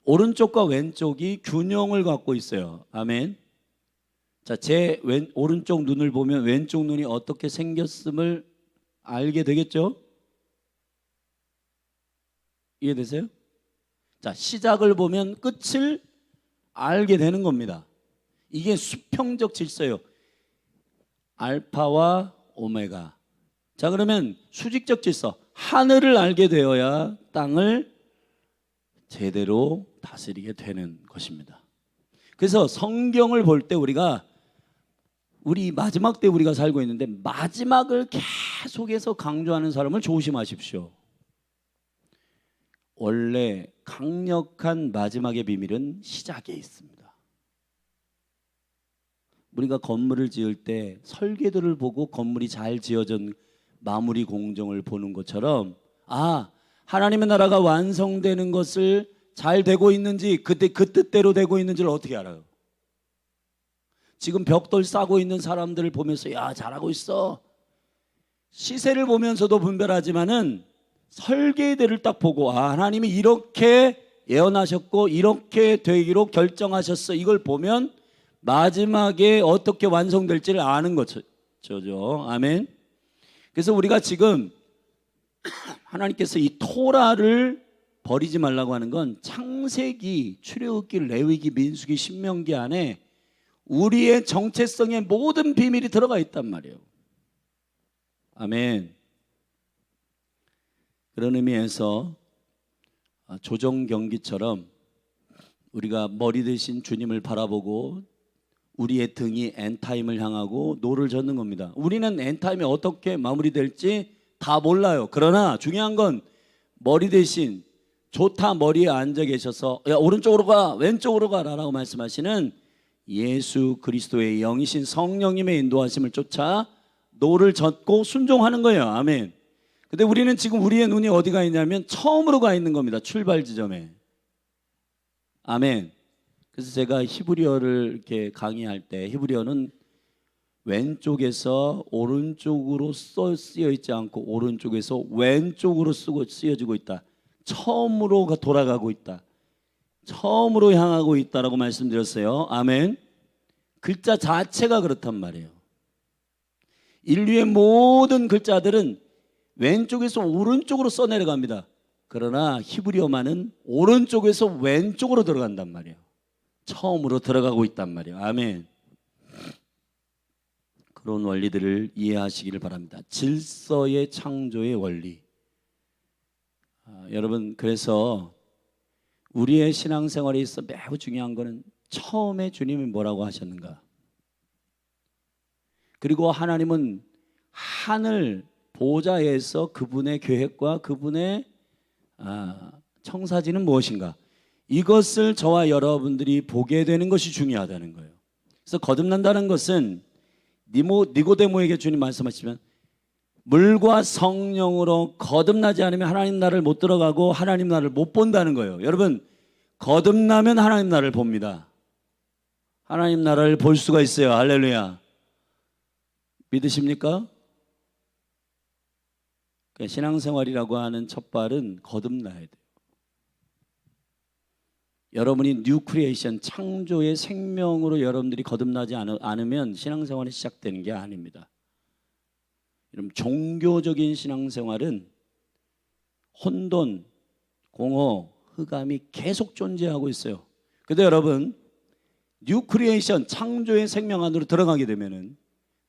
오른쪽과 왼쪽이 균형을 갖고 있어요. 아멘. 자, 제 오른쪽 눈을 보면 왼쪽 눈이 어떻게 생겼음을 알게 되겠죠? 이해되세요? 자, 시작을 보면 끝을 알게 되는 겁니다. 이게 수평적 질서예요. 알파와 오메가. 자, 그러면 수직적 질서, 하늘을 알게 되어야 땅을 제대로 다스리게 되는 것입니다. 그래서 성경을 볼 때 우리 마지막 때 우리가 살고 있는데 마지막을 계속해서 강조하는 사람을 조심하십시오. 원래 강력한 마지막의 비밀은 시작에 있습니다. 우리가 건물을 지을 때 설계도를 보고 건물이 잘 지어진 마무리 공정을 보는 것처럼, 하나님의 나라가 완성되는 것을 잘 되고 있는지, 그때 그 뜻대로 되고 있는지를 어떻게 알아요? 지금 벽돌 싸고 있는 사람들을 보면서 야, 잘하고 있어. 시세를 보면서도 분별하지만은 설계대를 딱 보고 하나님이 이렇게 예언하셨고 이렇게 되기로 결정하셨어. 이걸 보면 마지막에 어떻게 완성될지를 아는 거죠. 아멘. 그래서 우리가 지금 하나님께서 이 토라를 버리지 말라고 하는 건 창세기, 출애굽기, 레위기, 민수기, 신명기 안에 우리의 정체성의 모든 비밀이 들어가 있단 말이에요. 아멘. 그런 의미에서 조정 경기처럼 우리가 머리 대신 주님을 바라보고 우리의 등이 엔타임을 향하고 노를 젓는 겁니다. 우리는 엔타임이 어떻게 마무리될지 다 몰라요. 그러나 중요한 건 머리 대신 좋다 머리에 앉아 계셔서 야, 오른쪽으로 가, 왼쪽으로 가라라고 말씀하시는 예수 그리스도의 영이신 성령님의 인도하심을 쫓아 노를 젓고 순종하는 거예요. 아멘. 근데 우리는 지금 우리의 눈이 어디가 있냐면 처음으로 가 있는 겁니다. 출발 지점에. 아멘. 그래서 제가 히브리어를 이렇게 강의할 때 히브리어는 왼쪽에서 오른쪽으로 쓰여 있지 않고 오른쪽에서 왼쪽으로 쓰여지고 있다. 처음으로 돌아가고 있다. 처음으로 향하고 있다라고 말씀드렸어요. 아멘. 글자 자체가 그렇단 말이에요. 인류의 모든 글자들은 왼쪽에서 오른쪽으로 써내려갑니다. 그러나 히브리어만은 오른쪽에서 왼쪽으로 들어간단 말이에요. 처음으로 들어가고 있단 말이에요. 아멘. 그런 원리들을 이해하시기를 바랍니다. 질서의 창조의 원리. 여러분, 그래서 우리의 신앙생활에 있어 매우 중요한 것은 처음에 주님이 뭐라고 하셨는가. 그리고 하나님은 하늘 보좌에서 그분의 계획과 그분의 청사진은 무엇인가, 이것을 저와 여러분들이 보게 되는 것이 중요하다는 거예요. 그래서 거듭난다는 것은 니고데모에게 주님 말씀하시면 물과 성령으로 거듭나지 않으면 하나님 나라를 못 들어가고 하나님 나라를 못 본다는 거예요. 여러분, 거듭나면 하나님 나라를 봅니다. 하나님 나라를 볼 수가 있어요. 할렐루야. 믿으십니까? 신앙생활이라고 하는 첫 발은 거듭나야 돼요. 여러분이 뉴 크리에이션, 창조의 생명으로 여러분들이 거듭나지 않으면 신앙생활이 시작되는 게 아닙니다. 여러분, 종교적인 신앙생활은 혼돈, 공허, 흑암이 계속 존재하고 있어요. 근데 여러분, 뉴 크리에이션, 창조의 생명 안으로 들어가게 되면은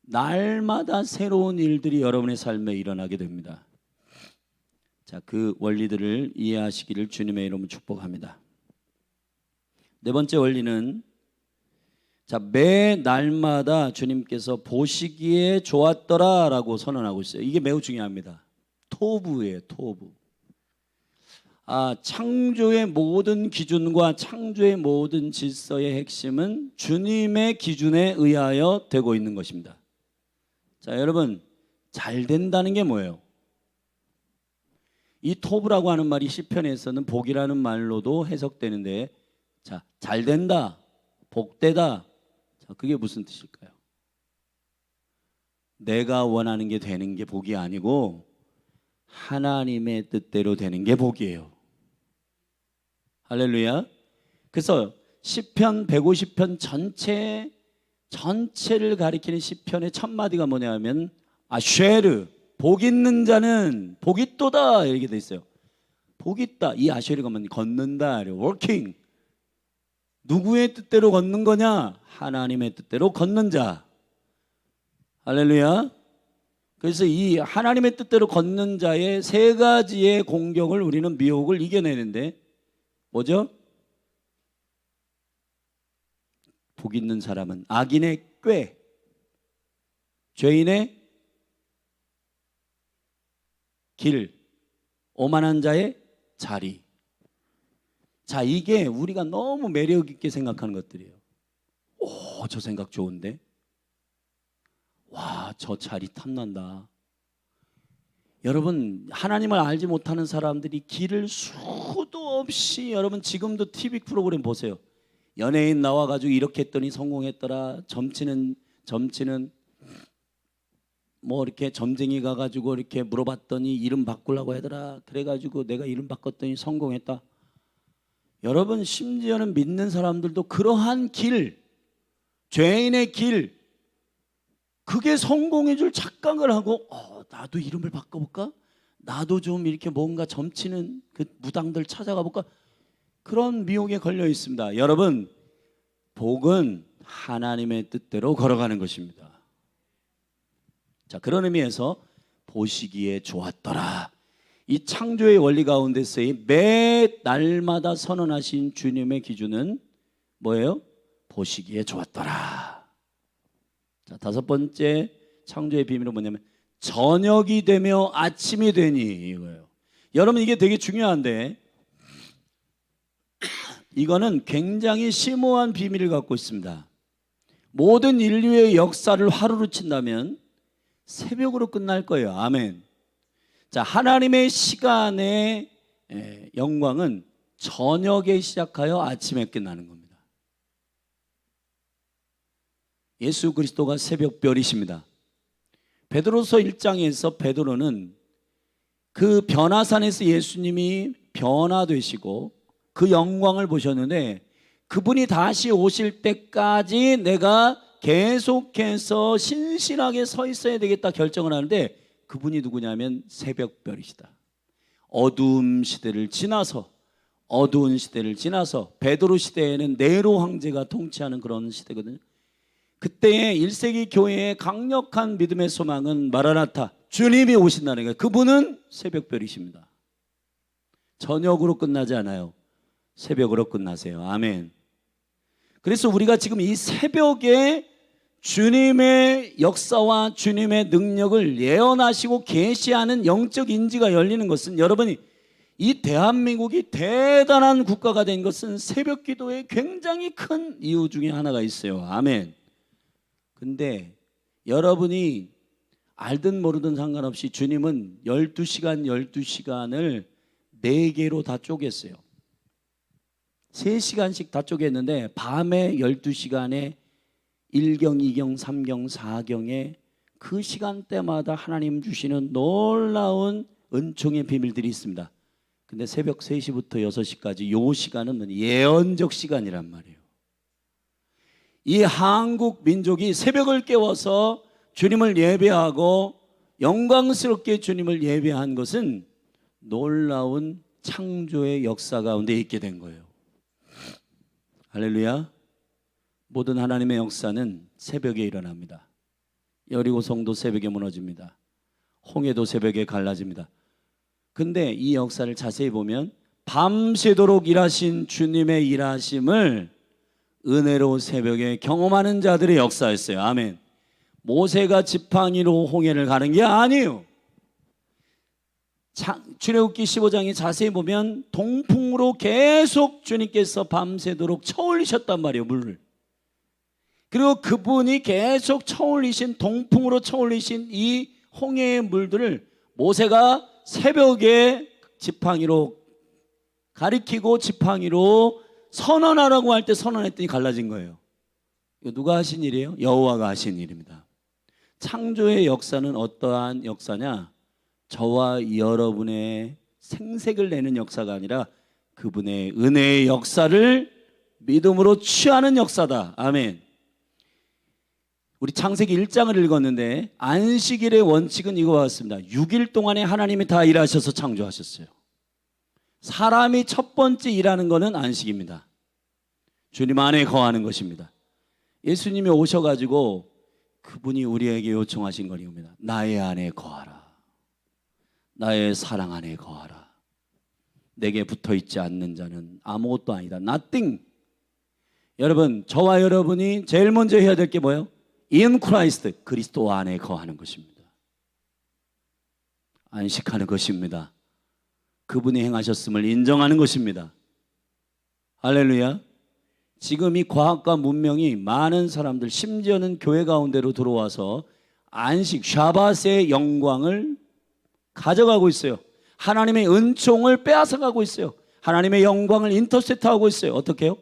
날마다 새로운 일들이 여러분의 삶에 일어나게 됩니다. 자, 그 원리들을 이해하시기를 주님의 이름으로 축복합니다. 네 번째 원리는, 자, 매 날마다 주님께서 보시기에 좋았더라라고 선언하고 있어요. 이게 매우 중요합니다. 토부예요, 토부. 창조의 모든 기준과 창조의 모든 질서의 핵심은 주님의 기준에 의하여 되고 있는 것입니다. 자, 여러분, 잘 된다는 게 뭐예요? 이 토부라고 하는 말이 시편에서는 복이라는 말로도 해석되는데, 자, 잘 된다, 복되다. 자, 그게 무슨 뜻일까요? 내가 원하는 게 되는 게 복이 아니고 하나님의 뜻대로 되는 게 복이에요. 할렐루야. 그래서 시편 150편 전체를 가리키는 시편의 첫 마디가 뭐냐면 아쉐르, 복 있는 자는 복이 있도다, 이렇게 돼 있어요. 복 있다. 이 아쉐르가 뭐냐? 걷는다, 워킹. 누구의 뜻대로 걷는 거냐? 하나님의 뜻대로 걷는 자. 할렐루야. 그래서 이 하나님의 뜻대로 걷는 자의 세 가지의 공격을 우리는 미혹을 이겨내는데, 뭐죠? 복 있는 사람은 악인의 꾀, 죄인의 길, 오만한 자의 자리. 자, 이게 우리가 너무 매력 있게 생각하는 것들이에요. 오, 저 생각 좋은데? 와, 저 자리 탐난다. 여러분, 하나님을 알지 못하는 사람들이 길을 수도 없이, 여러분 지금도 TV 프로그램 보세요. 연예인 나와가지고 이렇게 했더니 성공했더라. 점치는 뭐 이렇게 점쟁이 가가지고 이렇게 물어봤더니 이름 바꾸려고 하더라. 그래가지고 내가 이름 바꿨더니 성공했다. 여러분, 심지어는 믿는 사람들도 그러한 길, 죄인의 길, 그게 성공의 줄 착각을 하고 나도 이름을 바꿔볼까? 나도 좀 이렇게 뭔가 점치는 그 무당들 찾아가 볼까? 그런 미혹에 걸려 있습니다. 여러분, 복은 하나님의 뜻대로 걸어가는 것입니다. 자, 그런 의미에서 보시기에 좋았더라. 이 창조의 원리 가운데서의 매 날마다 선언하신 주님의 기준은 뭐예요? 보시기에 좋았더라. 자, 다섯 번째 창조의 비밀은 뭐냐면 저녁이 되며 아침이 되니, 이거예요. 여러분, 이게 되게 중요한데 이거는 굉장히 심오한 비밀을 갖고 있습니다. 모든 인류의 역사를 하루로 친다면 새벽으로 끝날 거예요. 아멘. 자, 하나님의 시간의 영광은 저녁에 시작하여 아침에 끝나는 겁니다. 예수 그리스도가 새벽별이십니다. 베드로서 1장에서 베드로는 그 변화산에서 예수님이 변화되시고 그 영광을 보셨는데, 그분이 다시 오실 때까지 내가 계속해서 신실하게 서 있어야 되겠다 결정을 하는데, 그분이 누구냐면 새벽별이시다. 어두운 시대를 지나서 베드로 시대에는 네로 황제가 통치하는 그런 시대거든요. 그때의 1세기 교회의 강력한 믿음의 소망은 마라나타, 주님이 오신다는 거예요. 그분은 새벽별이십니다. 저녁으로 끝나지 않아요. 새벽으로 끝나세요. 아멘. 그래서 우리가 지금 이 새벽에 주님의 역사와 주님의 능력을 예언하시고 계시하는 영적 인지가 열리는 것은, 여러분이 이 대한민국이 대단한 국가가 된 것은 새벽 기도에 굉장히 큰 이유 중에 하나가 있어요. 아멘. 근데 여러분이 알든 모르든 상관없이 주님은 12시간을 4개로 다 쪼갰어요. 3시간씩 다 쪼갰는데 밤에 12시간에 1경, 2경, 3경, 4경에 그 시간대마다 하나님 주시는 놀라운 은총의 비밀들이 있습니다. 근데 새벽 3시부터 6시까지 이 시간은 예언적 시간이란 말이에요. 이 한국 민족이 새벽을 깨워서 주님을 예배하고 영광스럽게 주님을 예배한 것은 놀라운 창조의 역사 가운데 있게 된 거예요. 할렐루야. 모든 하나님의 역사는 새벽에 일어납니다. 여리고성도 새벽에 무너집니다. 홍해도 새벽에 갈라집니다. 근데 이 역사를 자세히 보면 밤새도록 일하신 주님의 일하심을 은혜로 새벽에 경험하는 자들의 역사였어요. 아멘. 모세가 지팡이로 홍해를 가는 게 아니에요. 출애굽기 15장에 자세히 보면 동풍으로 계속 주님께서 밤새도록 쳐올리셨단 말이에요. 물을. 그리고 그분이 계속 쳐올리신, 동풍으로 쳐올리신 이 홍해의 물들을 모세가 새벽에 지팡이로 가리키고 지팡이로 선언하라고 할 때 선언했더니 갈라진 거예요. 이거 누가 하신 일이에요? 여호와가 하신 일입니다. 창조의 역사는 어떠한 역사냐? 저와 여러분의 생색을 내는 역사가 아니라 그분의 은혜의 역사를 믿음으로 취하는 역사다. 아멘. 우리 창세기 1장을 읽었는데 안식일의 원칙은 이거와 같습니다. 6일 동안에 하나님이 다 일하셔서 창조하셨어요. 사람이 첫 번째 일하는 것은 안식입니다. 주님 안에 거하는 것입니다. 예수님이 오셔가지고 그분이 우리에게 요청하신 것입니다. 나의 안에 거하라. 나의 사랑 안에 거하라. 내게 붙어있지 않는 자는 아무것도 아니다. Nothing. 여러분, 저와 여러분이 제일 먼저 해야 될 게 뭐예요? In Christ, 그리스도 안에 거하는 것입니다. 안식하는 것입니다. 그분이 행하셨음을 인정하는 것입니다. 할렐루야. 지금 이 과학과 문명이 많은 사람들, 심지어는 교회 가운데로 들어와서 안식, 샤밧의 영광을 가져가고 있어요. 하나님의 은총을 빼앗아가고 있어요. 하나님의 영광을 인터셉트하고 있어요. 어떻게 해요?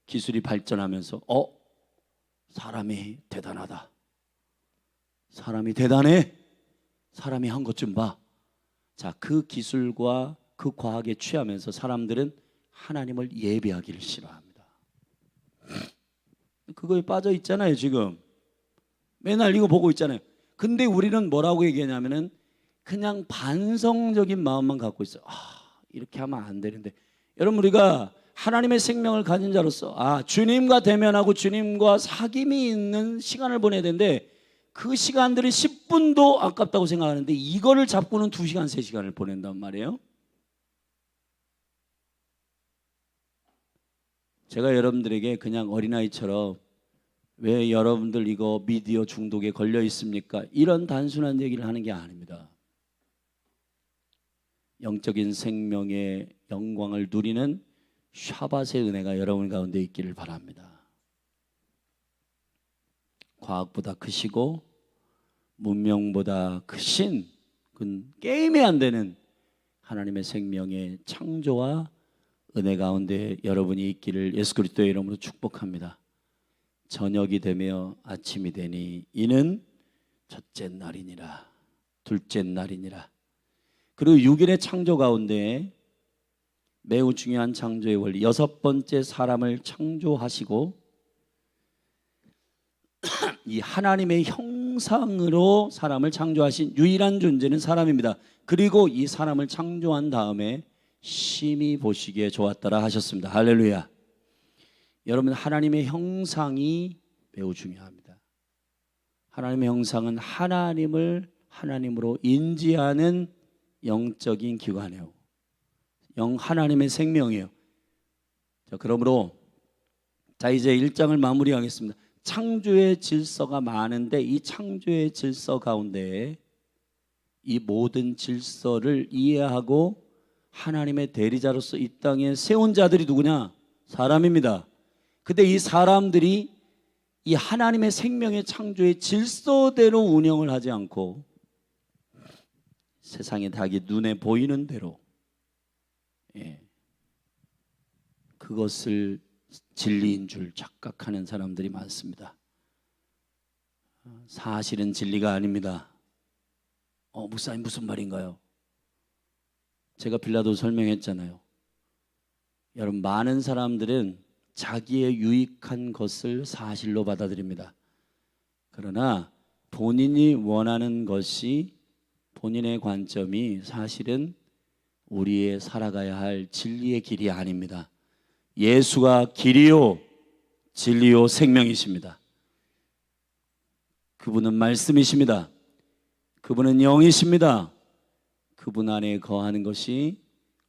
기술이 발전하면서 사람이 대단하다. 사람이 대단해. 사람이 한 것 좀 봐. 자, 그 기술과 그 과학에 취하면서 사람들은 하나님을 예배하기를 싫어합니다. 그거에 빠져 있잖아요. 지금 맨날 이거 보고 있잖아요. 근데 우리는 뭐라고 얘기하냐면은 그냥 반성적인 마음만 갖고 있어요. 이렇게 하면 안 되는데. 여러분, 우리가 하나님의 생명을 가진 자로서 주님과 대면하고 주님과 사귐이 있는 시간을 보내야 되는데 그 시간들이 10분도 아깝다고 생각하는데 이거를 잡고는 2시간, 3시간을 보낸단 말이에요. 제가 여러분들에게 그냥 어린아이처럼 왜 여러분들 이거 미디어 중독에 걸려 있습니까? 이런 단순한 얘기를 하는 게 아닙니다. 영적인 생명의 영광을 누리는 샤밧의 은혜가 여러분 가운데 있기를 바랍니다. 과학보다 크시고 문명보다 크신 그건 게임이 안 되는 하나님의 생명의 창조와 은혜 가운데 여러분이 있기를 예수 그리스도의 이름으로 축복합니다. 저녁이 되며 아침이 되니 이는 첫째 날이니라, 둘째 날이니라. 그리고 6일의 창조 가운데 매우 중요한 창조의 원리, 6번째 사람을 창조하시고 이 하나님의 형상으로 사람을 창조하신 유일한 존재는 사람입니다. 그리고 이 사람을 창조한 다음에 심히 보시기에 좋았더라 하셨습니다. 할렐루야. 여러분, 하나님의 형상이 매우 중요합니다. 하나님의 형상은 하나님을 하나님으로 인지하는 영적인 기관이에요. 하나님의 생명이에요. 자, 그러므로 이제 1장을 마무리하겠습니다. 창조의 질서가 많은데 이 창조의 질서 가운데 이 모든 질서를 이해하고 하나님의 대리자로서 이 땅에 세운 자들이 누구냐? 사람입니다. 근데 이 사람들이 이 하나님의 생명의 창조의 질서대로 운영을 하지 않고 세상의 닭이 눈에 보이는 대로 그것을 진리인 줄 착각하는 사람들이 많습니다. 사실은 진리가 아닙니다. 목사님 무슨 말인가요? 제가 빌라도 설명했잖아요. 여러분, 많은 사람들은 자기의 유익한 것을 사실로 받아들입니다. 그러나 본인이 원하는 것이, 본인의 관점이 사실은 우리의 살아가야 할 진리의 길이 아닙니다. 예수가 길이요 진리요 생명이십니다. 그분은 말씀이십니다. 그분은 영이십니다. 그분 안에 거하는 것이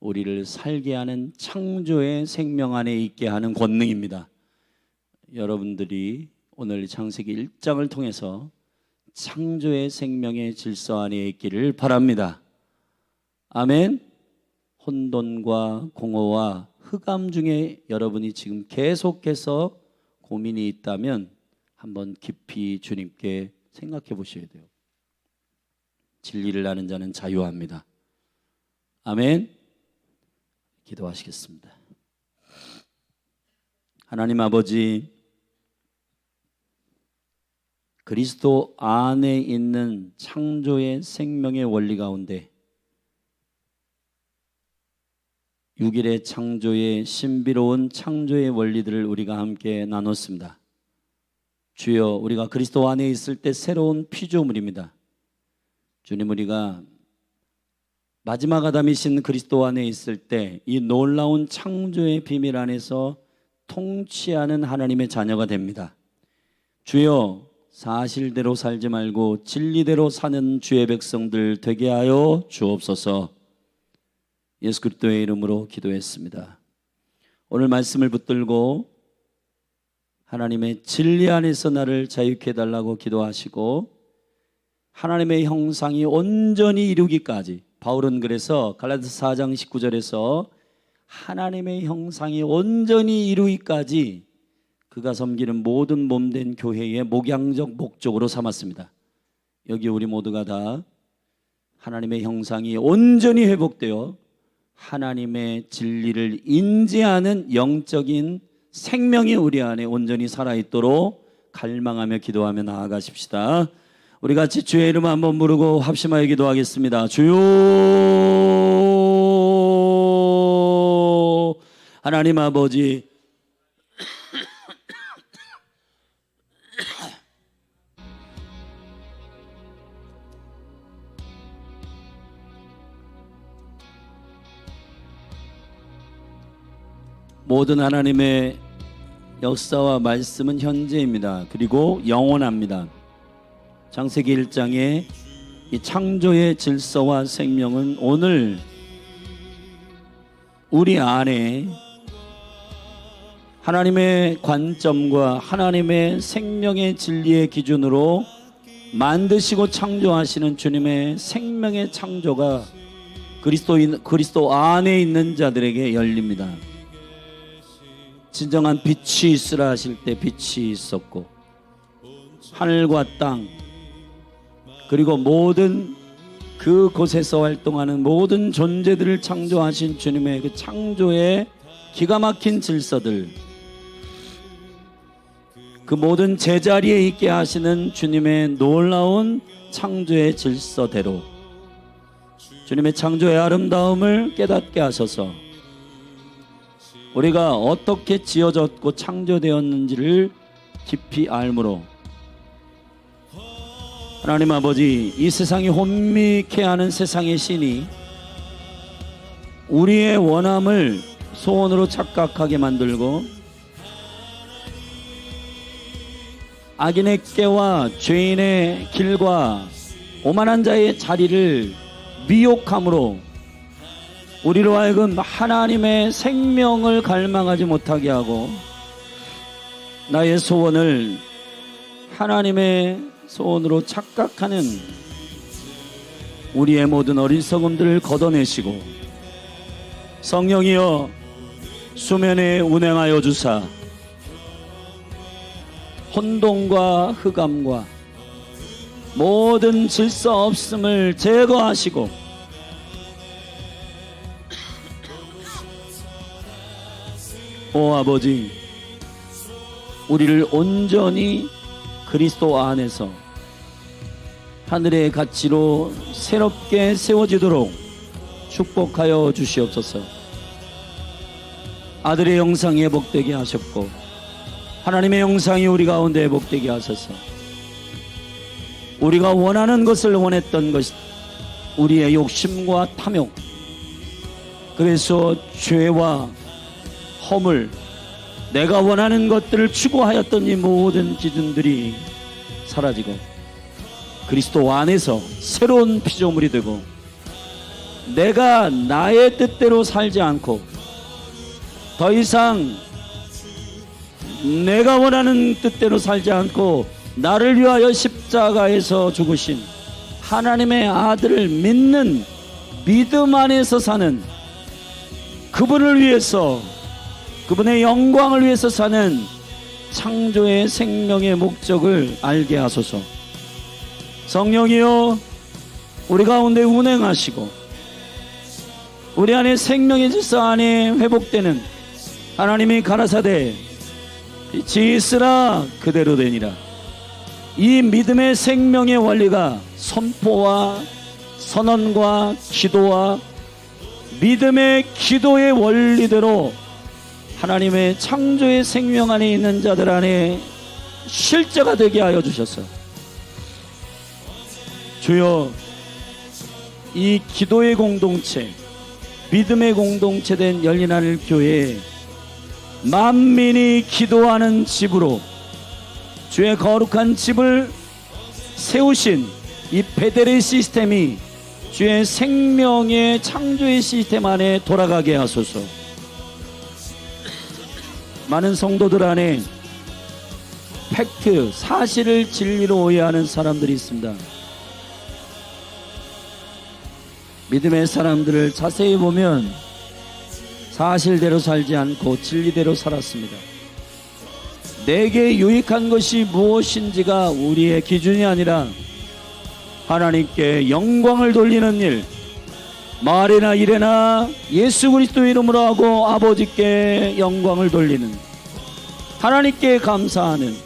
우리를 살게 하는 창조의 생명 안에 있게 하는 권능입니다. 여러분들이 오늘 창세기 1장을 통해서 창조의 생명의 질서 안에 있기를 바랍니다. 아멘. 혼돈과 공허와 흑암 중에 여러분이 지금 계속해서 고민이 있다면 한번 깊이 주님께 생각해 보셔야 돼요. 진리를 아는 자는 자유합니다. 아멘. 기도하시겠습니다. 하나님 아버지, 그리스도 안에 있는 창조의 생명의 원리 가운데 6일의 창조의 신비로운 창조의 원리들을 우리가 함께 나눴습니다. 주여, 우리가 그리스도 안에 있을 때 새로운 피조물입니다. 주님, 우리가 마지막 아담이신 그리스도 안에 있을 때 이 놀라운 창조의 비밀 안에서 통치하는 하나님의 자녀가 됩니다. 주여, 사실대로 살지 말고 진리대로 사는 주의 백성들 되게 하여 주옵소서. 예수 그리스도의 이름으로 기도했습니다. 오늘 말씀을 붙들고 하나님의 진리 안에서 나를 자유케 해달라고 기도하시고 하나님의 형상이 온전히 이루기까지, 바울은 그래서 갈라디아서 4장 19절에서 하나님의 형상이 온전히 이루기까지 그가 섬기는 모든 몸된 교회의 목양적 목적으로 삼았습니다. 여기 우리 모두가 다 하나님의 형상이 온전히 회복되어 하나님의 진리를 인지하는 영적인 생명이 우리 안에 온전히 살아있도록 갈망하며 기도하며 나아가십시다. 우리 같이 주의 이름 한번 부르고 합심하여 기도하겠습니다. 주여, 하나님 아버지, 모든 하나님의 역사와 말씀은 현재입니다. 그리고 영원합니다. 창세기 1장의 이 창조의 질서와 생명은 오늘 우리 안에 하나님의 관점과 하나님의 생명의 진리의 기준으로 만드시고 창조하시는 주님의 생명의 창조가 그리스도 안에 있는 자들에게 열립니다. 진정한 빛이 있으라 하실 때 빛이 있었고, 하늘과 땅 그리고 모든 그곳에서 활동하는 모든 존재들을 창조하신 주님의 그 창조의 기가 막힌 질서들, 그 모든 제자리에 있게 하시는 주님의 놀라운 창조의 질서대로 주님의 창조의 아름다움을 깨닫게 하셔서 우리가 어떻게 지어졌고 창조되었는지를 깊이 알므로 하나님 아버지, 이 세상이 혼미케 하는 세상의 신이 우리의 원함을 소원으로 착각하게 만들고 악인의 꾀와 죄인의 길과 오만한 자의 자리를 미혹함으로 우리로 하여금 하나님의 생명을 갈망하지 못하게 하고 나의 소원을 하나님의 소원으로 착각하는 우리의 모든 어리석음들을 걷어내시고 성령이여 수면에 운행하여 주사 혼돈과 흑암과 모든 질서 없음을 제거하시고 오 아버지, 우리를 온전히 그리스도 안에서 하늘의 가치로 새롭게 세워지도록 축복하여 주시옵소서. 아들의 형상이 회복되게 하셨고 하나님의 형상이 우리 가운데 회복되게 하소서. 우리가 원하는 것을 원했던 것, 우리의 욕심과 탐욕, 그래서 죄와 허물, 내가 원하는 것들을 추구하였던 이 모든 기준들이 사라지고 그리스도 안에서 새로운 피조물이 되고 내가 나의 뜻대로 살지 않고 더 이상 내가 원하는 뜻대로 살지 않고 나를 위하여 십자가에서 죽으신 하나님의 아들을 믿는 믿음 안에서 사는, 그분을 위해서, 그분의 영광을 위해서 사는 창조의 생명의 목적을 알게 하소서. 성령이여, 우리 가운데 운행하시고 우리 안에 생명의 질서 안에 회복되는, 하나님이 가라사대 빛이 있으라 그대로 되니라, 이 믿음의 생명의 원리가 선포와 선언과 기도와 믿음의 기도의 원리대로 하나님의 창조의 생명 안에 있는 자들 안에 실제가 되게 하여 주셨어요. 주여, 이 기도의 공동체, 믿음의 공동체 된 열린하늘 교회에 만민이 기도하는 집으로, 주의 거룩한 집을 세우신 이 베델의 시스템이 주의 생명의 창조의 시스템 안에 돌아가게 하소서. 많은 성도들 안에 팩트, 사실을 진리로 오해하는 사람들이 있습니다. 믿음의 사람들을 자세히 보면 사실대로 살지 않고 진리대로 살았습니다. 내게 유익한 것이 무엇인지가 우리의 기준이 아니라 하나님께 영광을 돌리는 일, 말이나 일에나 예수 그리스도 이름으로 하고 아버지께 영광을 돌리는, 하나님께 감사하는,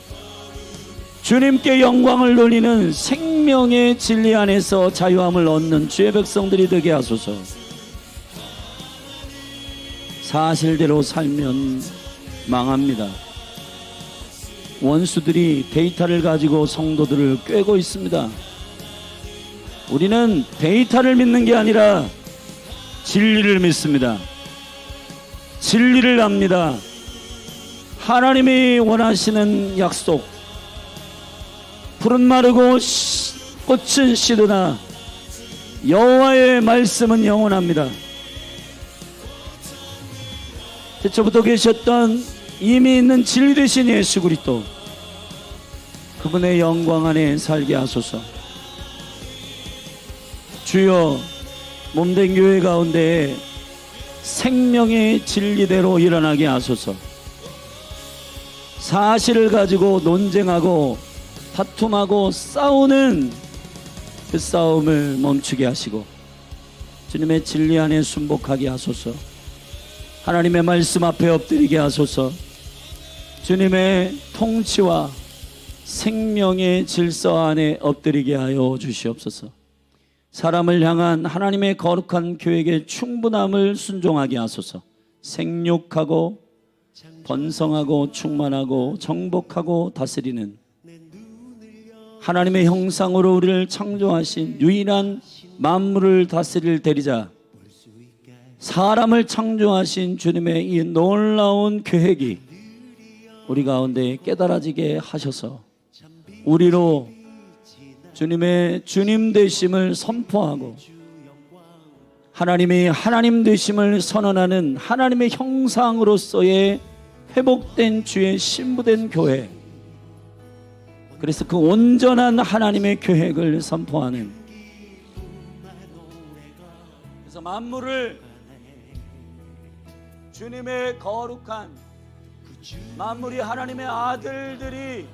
주님께 영광을 돌리는 생명의 진리 안에서 자유함을 얻는 주의 백성들이 되게 하소서. 사실대로 살면 망합니다. 원수들이 데이터를 가지고 성도들을 꿰고 있습니다. 우리는 데이터를 믿는 게 아니라 진리를 믿습니다. 진리를 압니다. 하나님이 원하시는 약속, 푸른 마르고 꽃은 시드나 여호와의 말씀은 영원합니다. 태초부터 계셨던 이미 있는 진리 되신 예수 그리스도, 그분의 영광 안에 살게 하소서. 주여, 몸된 교회 가운데 생명의 진리대로 일어나게 하소서. 사실을 가지고 논쟁하고 다툼하고 싸우는 그 싸움을 멈추게 하시고 주님의 진리 안에 순복하게 하소서. 하나님의 말씀 앞에 엎드리게 하소서. 주님의 통치와 생명의 질서 안에 엎드리게 하여 주시옵소서. 사람을 향한 하나님의 거룩한 계획의 충분함을 순종하게 하소서. 생육하고 번성하고 충만하고 정복하고 다스리는 하나님의 형상으로 우리를 창조하신 유일한 만물을 다스릴 대리자, 사람을 창조하신 주님의 이 놀라운 계획이 우리 가운데 깨달아지게 하셔서 우리로 주님의 주님 되심을 선포하고 하나님이 하나님 되심을 선언하는 하나님의 형상으로서의 회복된 주의 신부된 교회, 그래서 그 온전한 하나님의 계획을 선포하는, 그래서 만물을 주님의 거룩한 만물이 하나님의 아들들이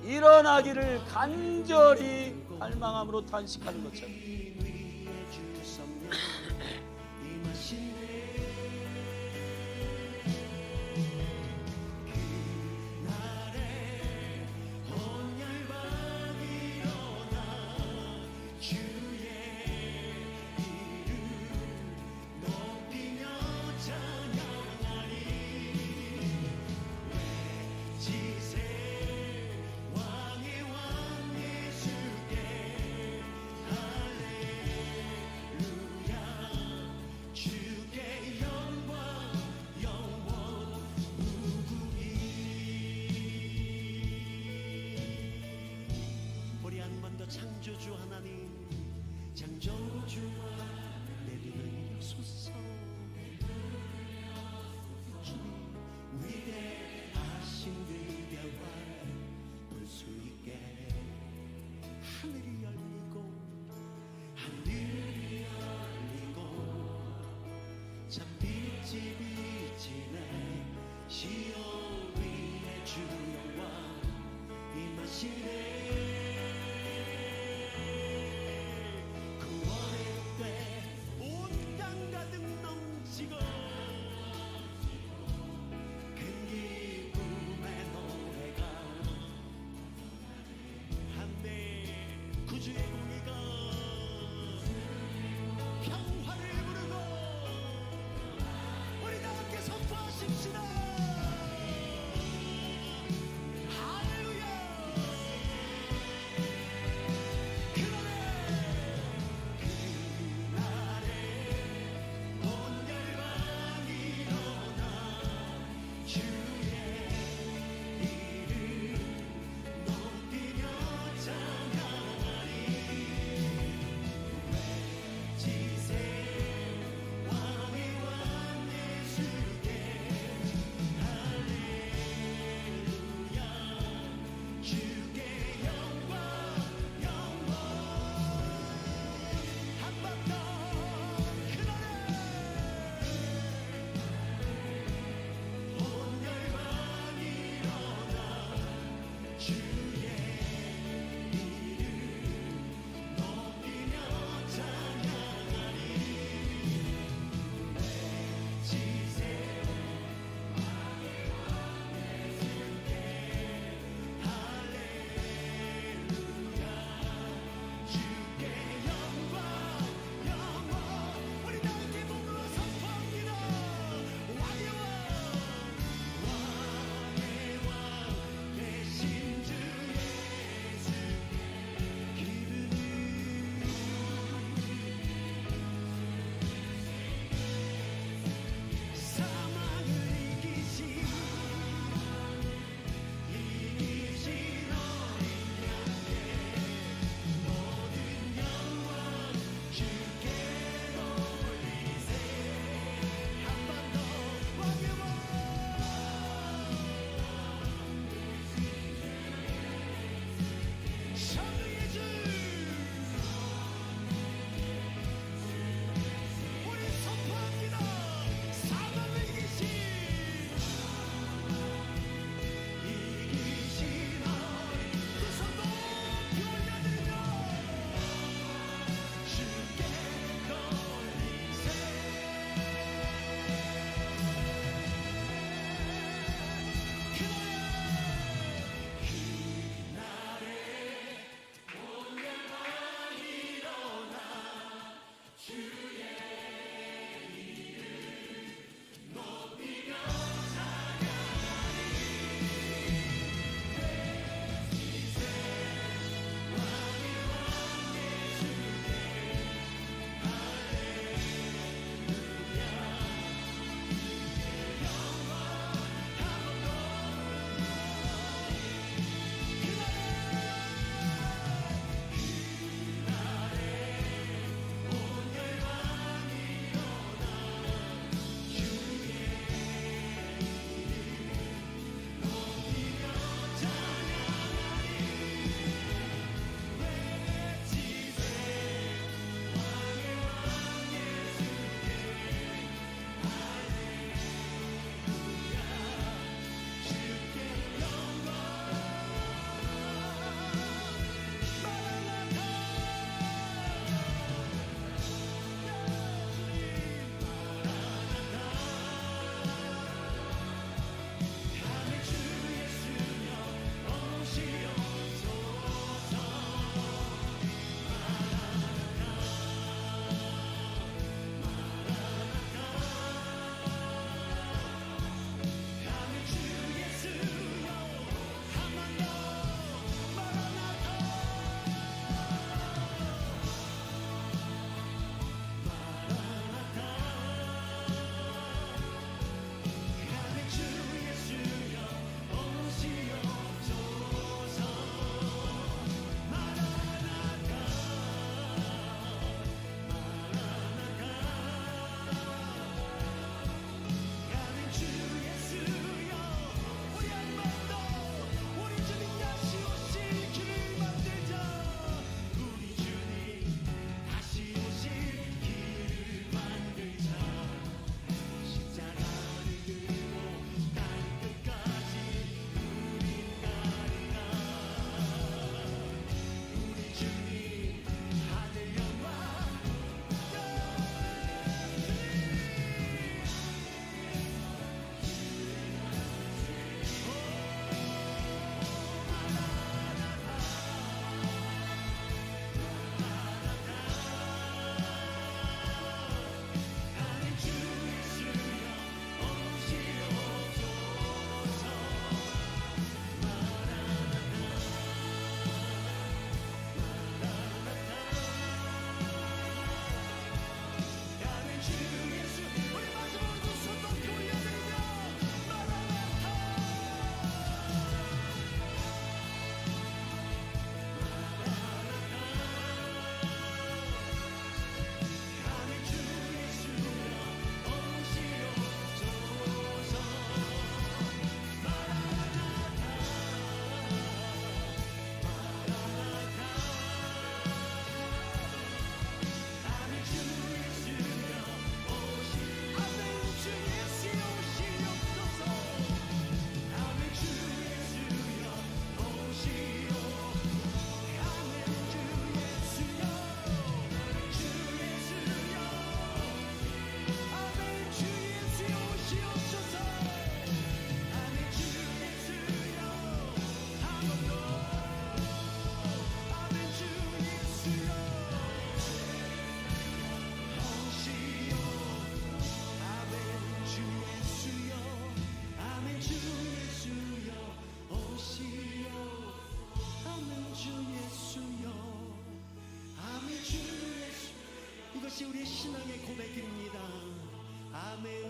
일어나기를 간절히 갈망함으로 탄식하는 것처럼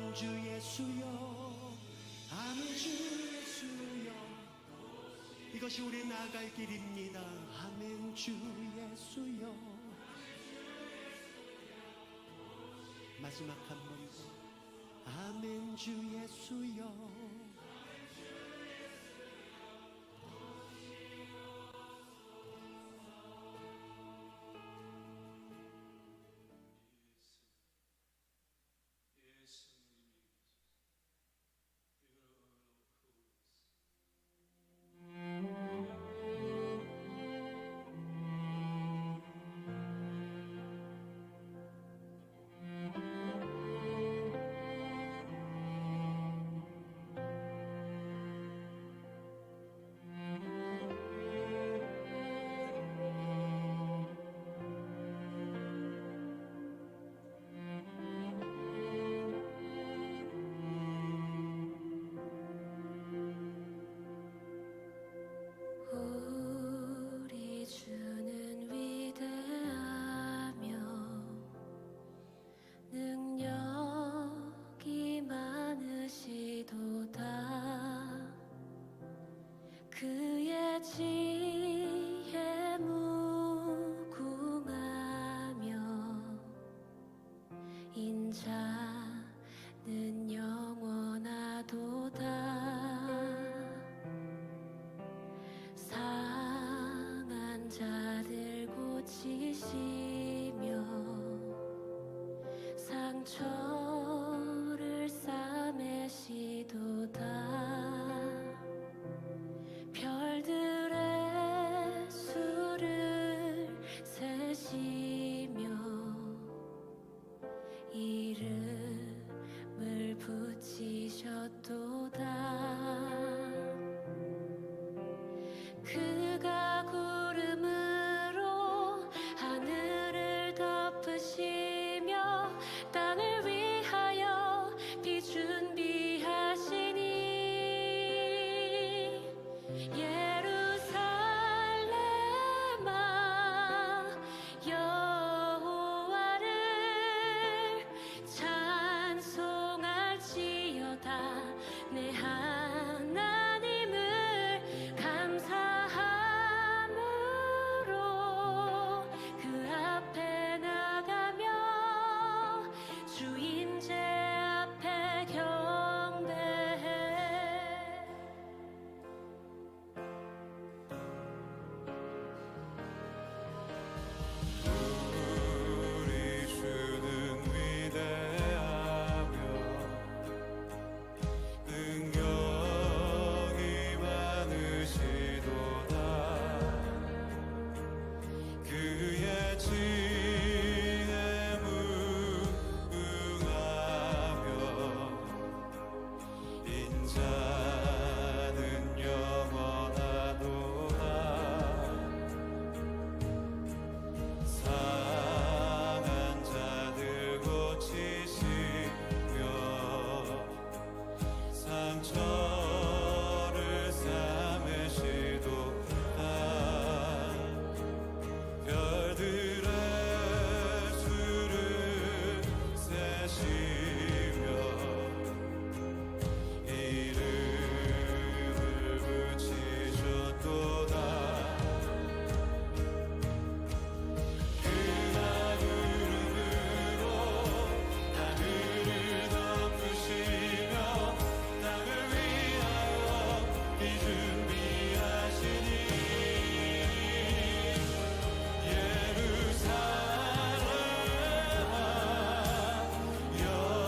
아멘 주 예수여 아멘 주 예수여 이것이 우리 나아갈 길입니다. 아멘 주 예수여 마지막 한 번 더 아멘 주 예수여 우리 주는 위대하며 능력이 많으시도다. 그의 지혜 무궁하며 인자는 영원하도다. 상한 자들 고치시며 상처를 싸매시도다. 별들의 수를 세시며 이름을 붙이셨도다. 그가 구름으로 하늘을 덮으시며 땅을 위하여 비 준비하시니 예루살렘아 여호와를 찬송할지어다. 내 하나님을 감사함으로 그 앞에 나가며 주 임재 앞에 경배해. 우리 주는 위대하며 능력이 많으시도다. 그의 지혜 무궁하며 인자는 영원하도다. 상한 자들 고치시며 상처를 싸매시도다. 별들의 수를 세시며 이름을 붙이셨도다. 그가 구름으로 하늘을 덮으시며 땅을 위하여 비 준비하시니 예루살렘아 여호와를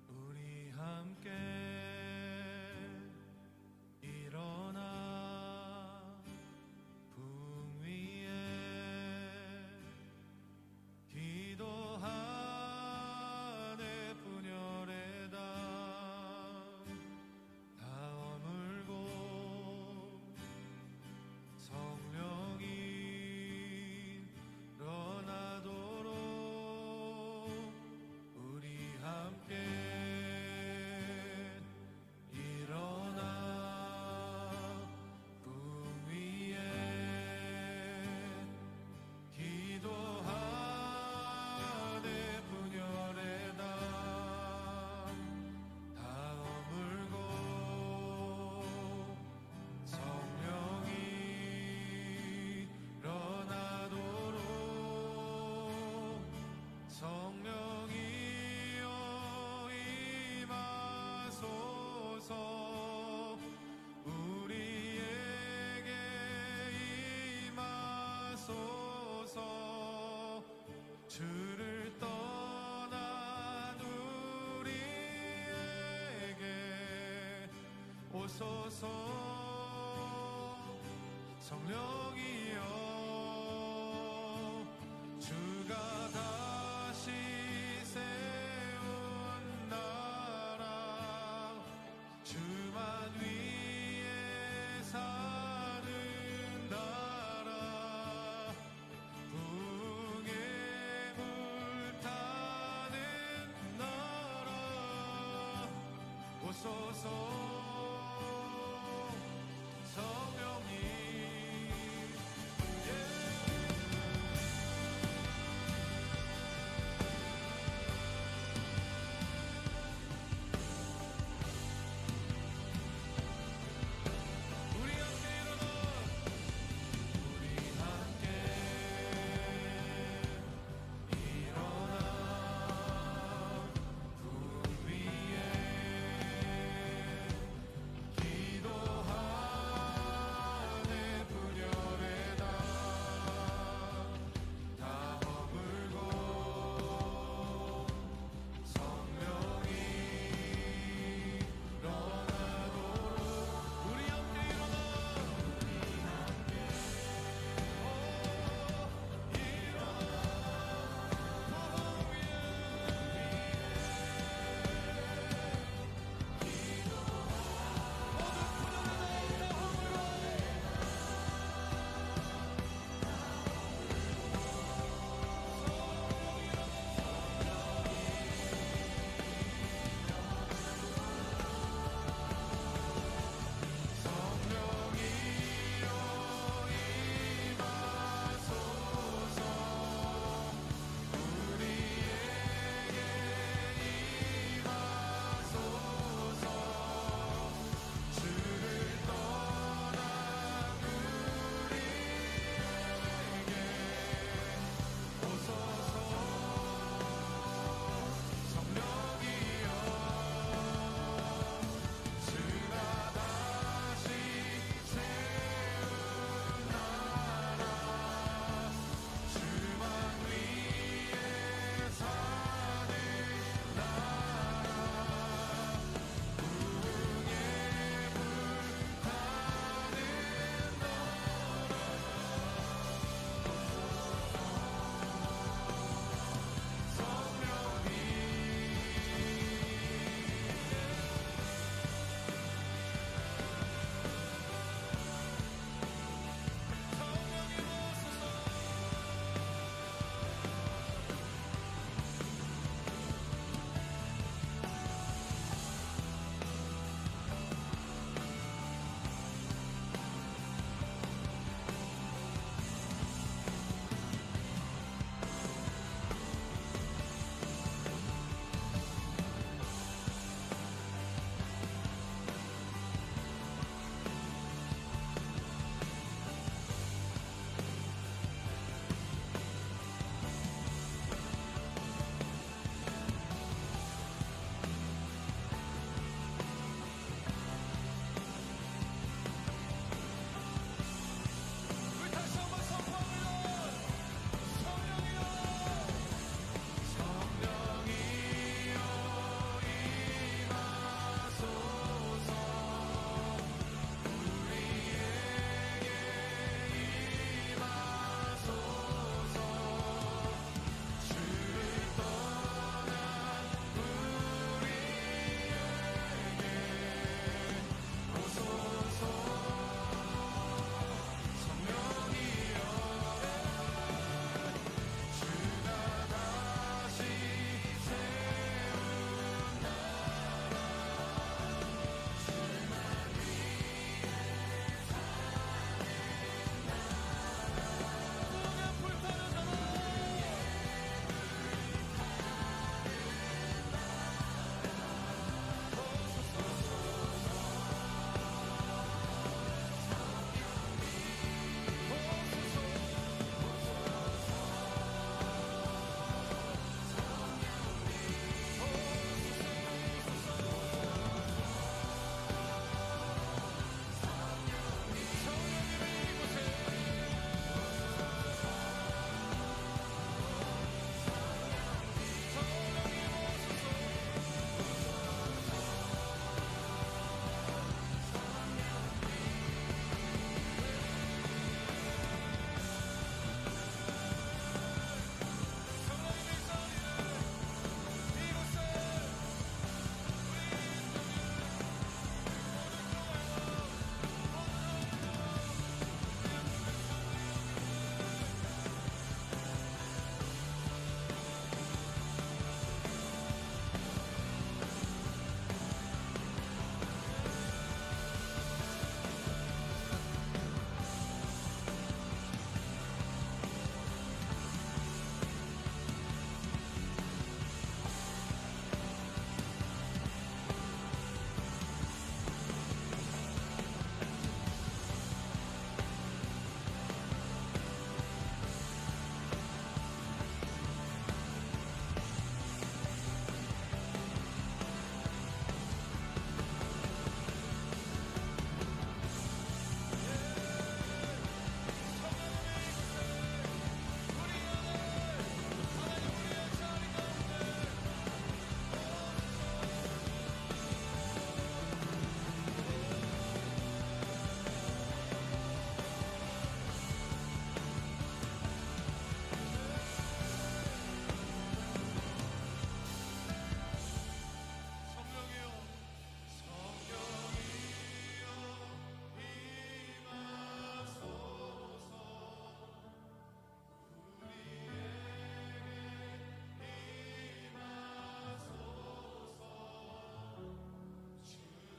우리 함께 일어나 붕 위에 기도하네 분열의 담 다 어물고 성령이 일어나도록 우리 함께 일어나 붕 위에 기도하네 분열의 담 다 어물고 성령이 일어나도록 성령이여 임하소서 우리에게 임하소서 주를 떠난 우리에게 오소서 성령이여 주가 다시 세운 나라 주만 위에 사는 나라 붕에 불타는 나라 오소서 성령